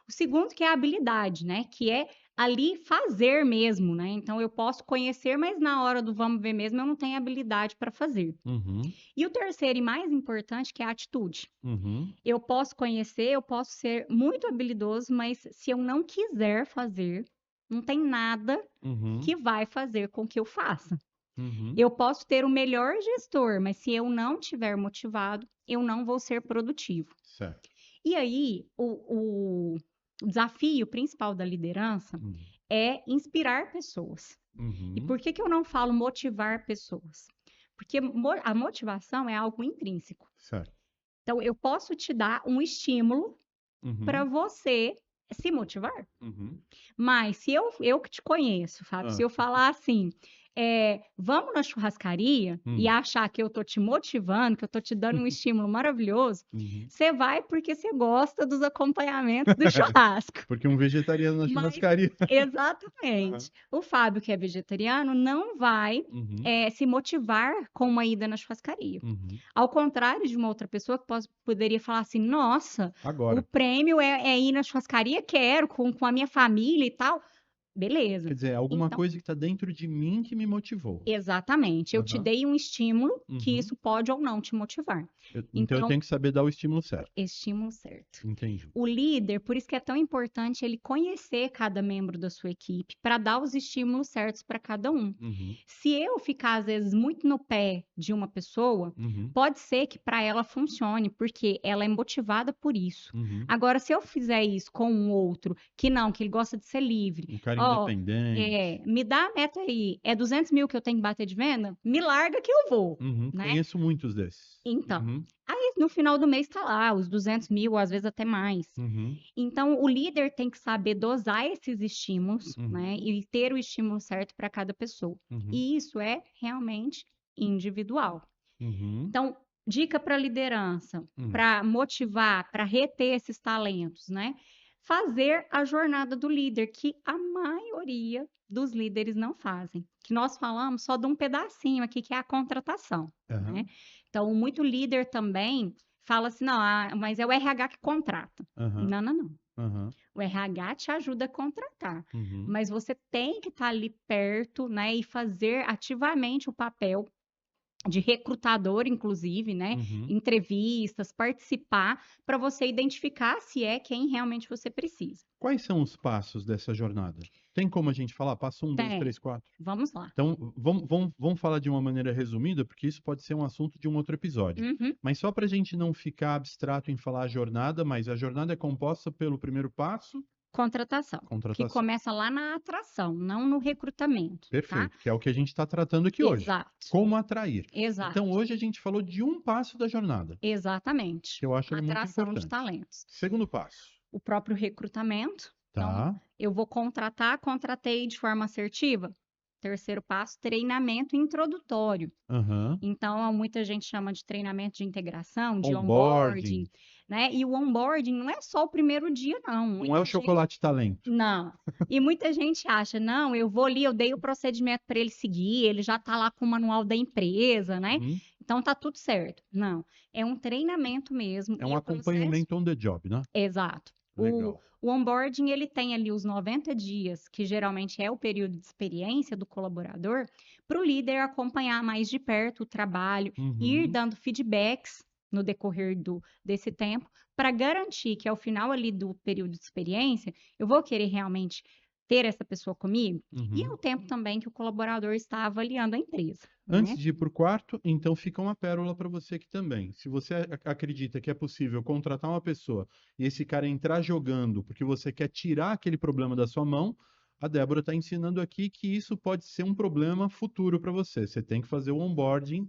[SPEAKER 2] O segundo que é a habilidade, né, que é ali fazer mesmo, né? Então eu posso conhecer, mas na hora do vamos ver mesmo eu não tenho habilidade para fazer.
[SPEAKER 1] uhum,
[SPEAKER 2] E o terceiro e mais importante que é a atitude.
[SPEAKER 1] uhum,
[SPEAKER 2] Eu posso conhecer, eu posso ser muito habilidoso, mas se eu não quiser fazer, não tem nada
[SPEAKER 1] uhum,
[SPEAKER 2] que vai fazer com que eu faça.
[SPEAKER 1] uhum.
[SPEAKER 2] Eu posso ter o melhor gestor, mas se eu não tiver motivado, eu não vou ser produtivo.
[SPEAKER 1] Certo.
[SPEAKER 2] E aí, o desafio principal da liderança
[SPEAKER 1] Uhum,
[SPEAKER 2] é inspirar pessoas. E
[SPEAKER 1] uhum,
[SPEAKER 2] por que que eu não falo motivar pessoas? Porque a motivação é algo intrínseco.
[SPEAKER 1] certo.
[SPEAKER 2] Então, eu posso te dar um estímulo para
[SPEAKER 1] Uhum,
[SPEAKER 2] você se motivar.
[SPEAKER 1] uhum.
[SPEAKER 2] Mas se eu que te conheço, Fábio, se
[SPEAKER 1] Ah,
[SPEAKER 2] eu falar assim, vamos na churrascaria e
[SPEAKER 1] hum,
[SPEAKER 2] achar que eu tô te motivando, que eu tô te dando um estímulo maravilhoso,
[SPEAKER 1] uhum.
[SPEAKER 2] você vai porque você gosta dos acompanhamentos do churrasco.
[SPEAKER 1] Porque um vegetariano na
[SPEAKER 2] Mas,
[SPEAKER 1] churrascaria. Aham,
[SPEAKER 2] exatamente. O Fábio, que é vegetariano, não vai,
[SPEAKER 1] uhum,
[SPEAKER 2] se motivar com uma ida na churrascaria.
[SPEAKER 1] uhum.
[SPEAKER 2] Ao contrário de uma outra pessoa que poderia falar assim: nossa, o
[SPEAKER 1] Agora.
[SPEAKER 2] prêmio é ir na churrascaria, quero, com a minha família e tal. Beleza.
[SPEAKER 1] Quer dizer, é alguma
[SPEAKER 2] Então,
[SPEAKER 1] coisa que está dentro de mim que me motivou.
[SPEAKER 2] exatamente, eu te
[SPEAKER 1] Aham,
[SPEAKER 2] dei um estímulo que
[SPEAKER 1] uhum.
[SPEAKER 2] isso pode ou não te motivar.
[SPEAKER 1] Então eu
[SPEAKER 2] Então,
[SPEAKER 1] tenho que saber dar o estímulo certo.
[SPEAKER 2] estímulo certo.
[SPEAKER 1] Entendi.
[SPEAKER 2] O líder, por isso que é tão importante ele conhecer cada membro da sua equipe para dar os estímulos certos para cada um.
[SPEAKER 1] Uhum,
[SPEAKER 2] Se eu ficar, às vezes, muito no pé de uma pessoa,
[SPEAKER 1] uhum,
[SPEAKER 2] pode ser que para ela funcione, porque ela é motivada por isso.
[SPEAKER 1] uhum.
[SPEAKER 2] Agora, se eu fizer isso com um outro que não, que ele gosta de ser livre,
[SPEAKER 1] Um cara
[SPEAKER 2] ó,
[SPEAKER 1] independente.
[SPEAKER 2] me dá a meta aí, é 200 mil que eu tenho que bater de venda? Me larga que eu vou,
[SPEAKER 1] Uhum.
[SPEAKER 2] né?
[SPEAKER 1] Conheço muitos desses.
[SPEAKER 2] Então,
[SPEAKER 1] Uhum,
[SPEAKER 2] aí no final do mês está lá, os 200 mil, às vezes até mais.
[SPEAKER 1] uhum,
[SPEAKER 2] Então, o líder tem que saber dosar esses estímulos, né?
[SPEAKER 1] uhum,
[SPEAKER 2] E ter o estímulo certo para cada pessoa.
[SPEAKER 1] uhum,
[SPEAKER 2] E isso é realmente individual.
[SPEAKER 1] uhum,
[SPEAKER 2] Então, dica para liderança,
[SPEAKER 1] uhum.
[SPEAKER 2] para motivar, para reter esses talentos, né? Fazer a jornada do líder, que a maioria dos líderes não fazem. Que nós falamos só de um pedacinho aqui, que é a contratação, né?
[SPEAKER 1] Aham,
[SPEAKER 2] Então, muito líder também fala assim, não, mas é o RH que contrata.
[SPEAKER 1] aham,
[SPEAKER 2] Não, não, não.
[SPEAKER 1] aham,
[SPEAKER 2] O RH te ajuda a contratar,
[SPEAKER 1] uhum,
[SPEAKER 2] mas você tem que estar ali perto, né, e fazer ativamente o papel de recrutador, inclusive, né?
[SPEAKER 1] uhum.
[SPEAKER 2] Entrevistas, participar, para você identificar se é quem realmente você precisa.
[SPEAKER 1] Quais são os passos dessa jornada? Tem como a gente falar? Passo um, dois,
[SPEAKER 2] Tem.
[SPEAKER 1] três, quatro.
[SPEAKER 2] Vamos lá.
[SPEAKER 1] Então, vamos falar de uma maneira resumida, porque isso pode ser um assunto de um outro episódio.
[SPEAKER 2] Uhum.
[SPEAKER 1] Mas só para a gente não ficar abstrato em falar a jornada, mas a jornada é composta pelo primeiro passo,
[SPEAKER 2] Contratação, que
[SPEAKER 1] contratação.
[SPEAKER 2] começa lá na atração, não no recrutamento, tá?
[SPEAKER 1] Perfeito, que é o que a gente está tratando aqui hoje.
[SPEAKER 2] Exato,
[SPEAKER 1] Como atrair. Então,
[SPEAKER 2] exato,
[SPEAKER 1] hoje a gente falou de um passo da jornada,
[SPEAKER 2] exatamente.
[SPEAKER 1] que eu acho ele muito
[SPEAKER 2] Atração de
[SPEAKER 1] importante.
[SPEAKER 2] talentos.
[SPEAKER 1] Segundo passo.
[SPEAKER 2] O próprio recrutamento. Então,
[SPEAKER 1] Tá.
[SPEAKER 2] eu vou contratar, contratei de forma assertiva. Terceiro passo, treinamento introdutório.
[SPEAKER 1] Aham.
[SPEAKER 2] Então, muita gente chama de treinamento de integração, de onboarding.
[SPEAKER 1] Onboarding.
[SPEAKER 2] né? E o onboarding não é só o primeiro dia, não.
[SPEAKER 1] Não é o chocolate talento.
[SPEAKER 2] Não. E muita gente acha, não, eu vou ali, eu dei o procedimento para ele seguir, ele já está lá com o manual da empresa, né?
[SPEAKER 1] Uhum.
[SPEAKER 2] Então tá tudo certo. Não, é um treinamento mesmo
[SPEAKER 1] É um
[SPEAKER 2] e o processo.
[SPEAKER 1] acompanhamento on the job, né?
[SPEAKER 2] Exato.
[SPEAKER 1] Legal.
[SPEAKER 2] O onboarding, ele tem ali os 90 dias, que geralmente é o período de experiência do colaborador, para o líder acompanhar mais de perto o trabalho, ir
[SPEAKER 1] Uhum.
[SPEAKER 2] dando feedbacks no decorrer desse tempo, para garantir que ao final ali do período de experiência, eu vou querer realmente ter essa pessoa comigo, e é
[SPEAKER 1] Uhum.
[SPEAKER 2] o tempo também que o colaborador está avaliando a empresa,
[SPEAKER 1] Antes
[SPEAKER 2] né?
[SPEAKER 1] de ir para o quarto, então fica uma pérola para você aqui também. Se você acredita que é possível contratar uma pessoa e esse cara entrar jogando porque você quer tirar aquele problema da sua mão, a Débora está ensinando aqui que isso pode ser um problema futuro para você. Você tem que fazer o onboarding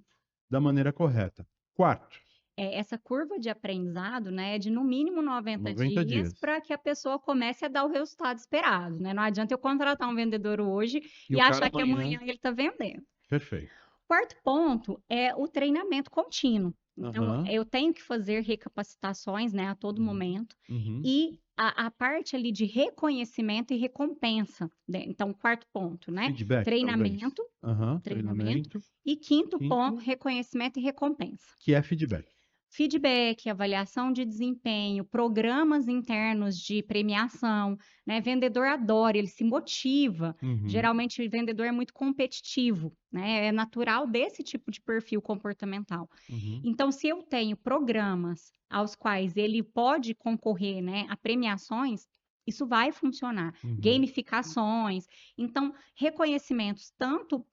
[SPEAKER 1] da maneira correta. Quarto,
[SPEAKER 2] Essa curva de aprendizado, né, é de no mínimo 90
[SPEAKER 1] 90
[SPEAKER 2] dias
[SPEAKER 1] dias.
[SPEAKER 2] para que a pessoa comece a dar o resultado esperado, né? Não adianta eu contratar um vendedor hoje
[SPEAKER 1] E
[SPEAKER 2] e
[SPEAKER 1] o cara
[SPEAKER 2] achar que
[SPEAKER 1] amanhã.
[SPEAKER 2] amanhã ele está vendendo.
[SPEAKER 1] Perfeito.
[SPEAKER 2] Quarto ponto é o treinamento contínuo. Então,
[SPEAKER 1] Aham.
[SPEAKER 2] eu tenho que fazer recapacitações, né, a todo
[SPEAKER 1] Uhum.
[SPEAKER 2] momento,
[SPEAKER 1] Uhum.
[SPEAKER 2] e a parte ali de reconhecimento e recompensa, né? Então, quarto ponto, né?
[SPEAKER 1] Feedback, talvez.
[SPEAKER 2] Treinamento,
[SPEAKER 1] Aham.
[SPEAKER 2] treinamento.
[SPEAKER 1] Treinamento.
[SPEAKER 2] E quinto ponto,
[SPEAKER 1] Quinto,
[SPEAKER 2] reconhecimento e recompensa.
[SPEAKER 1] que é feedback.
[SPEAKER 2] Feedback, avaliação de desempenho, programas internos de premiação, né? Vendedor adora, ele se motiva.
[SPEAKER 1] Uhum.
[SPEAKER 2] Geralmente, o vendedor é muito competitivo, né? É natural desse tipo de perfil comportamental.
[SPEAKER 1] Uhum.
[SPEAKER 2] Então, se eu tenho programas aos quais ele pode concorrer, né, a premiações, isso vai funcionar.
[SPEAKER 1] Uhum.
[SPEAKER 2] Gamificações. Então, reconhecimentos, tanto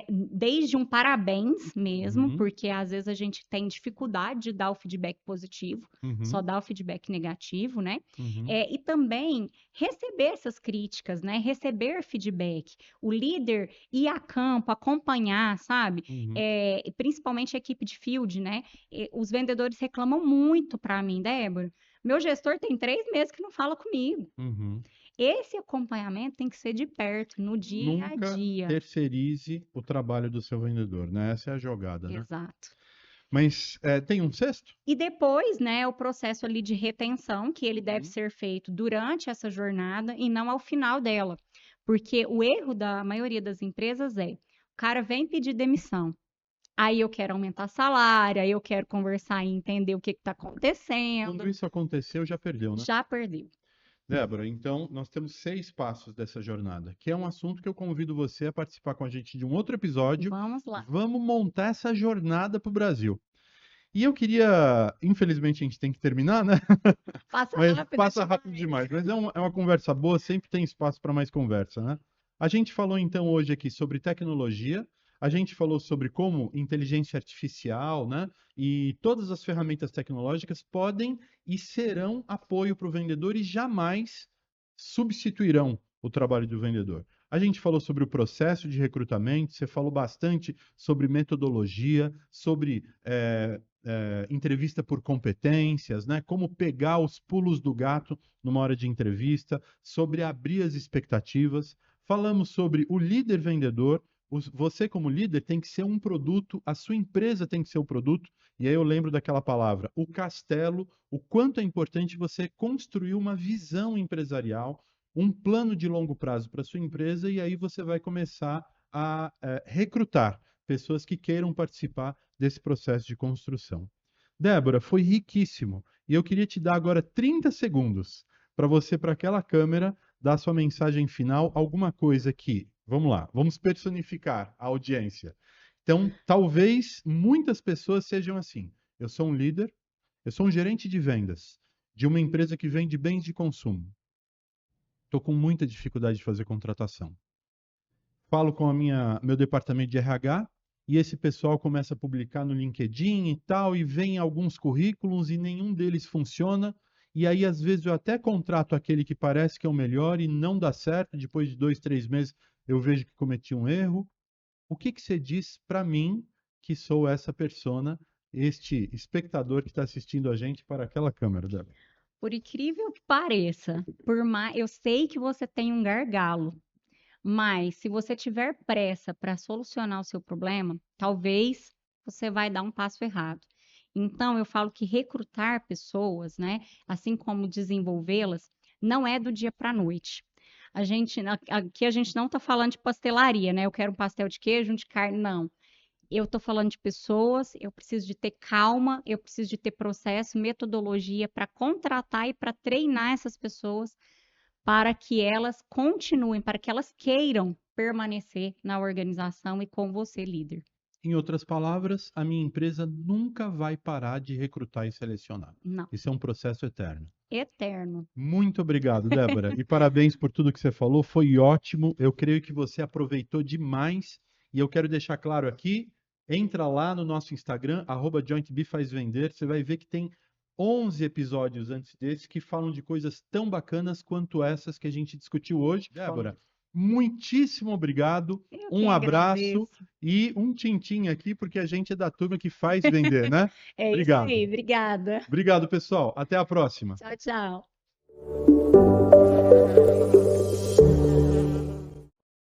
[SPEAKER 2] desde um parabéns mesmo,
[SPEAKER 1] Uhum.
[SPEAKER 2] porque às vezes a gente tem dificuldade de dar o feedback positivo, só
[SPEAKER 1] Uhum.
[SPEAKER 2] dá o feedback negativo, né?
[SPEAKER 1] Uhum.
[SPEAKER 2] E também receber essas críticas, né? Receber feedback. O líder ir a campo, acompanhar, sabe?
[SPEAKER 1] Uhum.
[SPEAKER 2] Principalmente a equipe de field, né? Os vendedores reclamam muito para mim, Débora. Meu gestor tem 3 meses que não fala comigo.
[SPEAKER 1] Uhum.
[SPEAKER 2] Esse acompanhamento tem que ser de perto, no dia a
[SPEAKER 1] Nunca
[SPEAKER 2] dia.
[SPEAKER 1] terceirize o trabalho do seu vendedor, né? Essa é a jogada, né?
[SPEAKER 2] Exato.
[SPEAKER 1] Mas tem um sexto?
[SPEAKER 2] E depois, né, o processo ali de retenção, que ele deve
[SPEAKER 1] Uhum.
[SPEAKER 2] ser feito durante essa jornada e não ao final dela. Porque o erro da maioria das empresas é: o cara vem pedir demissão. Aí eu quero aumentar salário, aí eu quero conversar e entender o que está
[SPEAKER 1] Quando
[SPEAKER 2] acontecendo.
[SPEAKER 1] isso aconteceu, já perdeu, né?
[SPEAKER 2] Já perdeu.
[SPEAKER 1] Débora, então nós temos 6 passos dessa jornada, que é um assunto que eu convido você a participar com a gente de um outro episódio.
[SPEAKER 2] Vamos lá.
[SPEAKER 1] Vamos montar essa jornada para o Brasil. E eu queria, infelizmente a gente tem que terminar, né?
[SPEAKER 2] Passa
[SPEAKER 1] Mas
[SPEAKER 2] rápido
[SPEAKER 1] passa rápido
[SPEAKER 2] demais.
[SPEAKER 1] demais. Mas é uma conversa boa, sempre tem espaço para mais conversa, né? A gente falou então hoje aqui sobre tecnologia, a gente falou sobre como inteligência artificial, né? E todas as ferramentas tecnológicas podem e serão apoio para o vendedor e jamais substituirão o trabalho do vendedor. A gente falou sobre o processo de recrutamento, você falou bastante sobre metodologia, sobre entrevista por competências, né? Como pegar os pulos do gato numa hora de entrevista, sobre abrir as expectativas. Falamos sobre o líder vendedor. Você, como líder, tem que ser um produto, a sua empresa tem que ser o produto. E aí eu lembro daquela palavra, o castelo, o quanto é importante você construir uma visão empresarial, um plano de longo prazo para sua empresa, e aí você vai começar a recrutar pessoas que queiram participar desse processo de construção. Débora, foi riquíssimo. E eu queria te dar agora 30 segundos para você, para aquela câmera, dar sua mensagem final, alguma coisa que, vamos lá, vamos personificar a audiência. Então, talvez muitas pessoas sejam assim. Eu sou um líder, eu sou um gerente de vendas de uma empresa que vende bens de consumo. Estou com muita dificuldade de fazer contratação. Falo com meu departamento de RH e esse pessoal começa a publicar no LinkedIn e tal, e vem alguns currículos e nenhum deles funciona. E aí, às vezes, eu até contrato aquele que parece que é o melhor e não dá certo. Depois de 2, 3 meses, eu vejo que cometi um erro. O que que você diz para mim, que sou essa persona, este espectador que está assistindo a gente para aquela câmera, Débora?
[SPEAKER 2] Por incrível que pareça, por mais eu sei que você tem um gargalo, mas se você tiver pressa para solucionar o seu problema, talvez você vai dar um passo errado. Então, eu falo que recrutar pessoas, né, assim como desenvolvê-las, não é do dia para a noite. Aqui a gente não está falando de pastelaria, né? Eu quero um pastel de queijo, um de carne, não. Eu estou falando de pessoas, eu preciso de ter calma, eu preciso de ter processo, metodologia para contratar e para treinar essas pessoas para que elas continuem, para que elas queiram permanecer na organização e com você, líder.
[SPEAKER 1] Em outras palavras, a minha empresa nunca vai parar de recrutar e selecionar.
[SPEAKER 2] Não,
[SPEAKER 1] Isso é um processo eterno.
[SPEAKER 2] eterno.
[SPEAKER 1] Muito obrigado, Débora. E parabéns por tudo que você falou, foi ótimo. Eu creio que você aproveitou demais. E eu quero deixar claro aqui, entra lá no nosso Instagram, @jointbfaisvender, você vai ver que tem 11 episódios antes desse que falam de coisas tão bacanas quanto essas que a gente discutiu hoje. Débora, muitíssimo obrigado,
[SPEAKER 2] Eu que
[SPEAKER 1] um abraço
[SPEAKER 2] agradeço.
[SPEAKER 1] e um tintim aqui, porque a gente é da turma que faz vender, né?
[SPEAKER 2] É isso
[SPEAKER 1] Obrigado.
[SPEAKER 2] aí, obrigada.
[SPEAKER 1] Obrigado, pessoal. Até a próxima.
[SPEAKER 2] Tchau, tchau.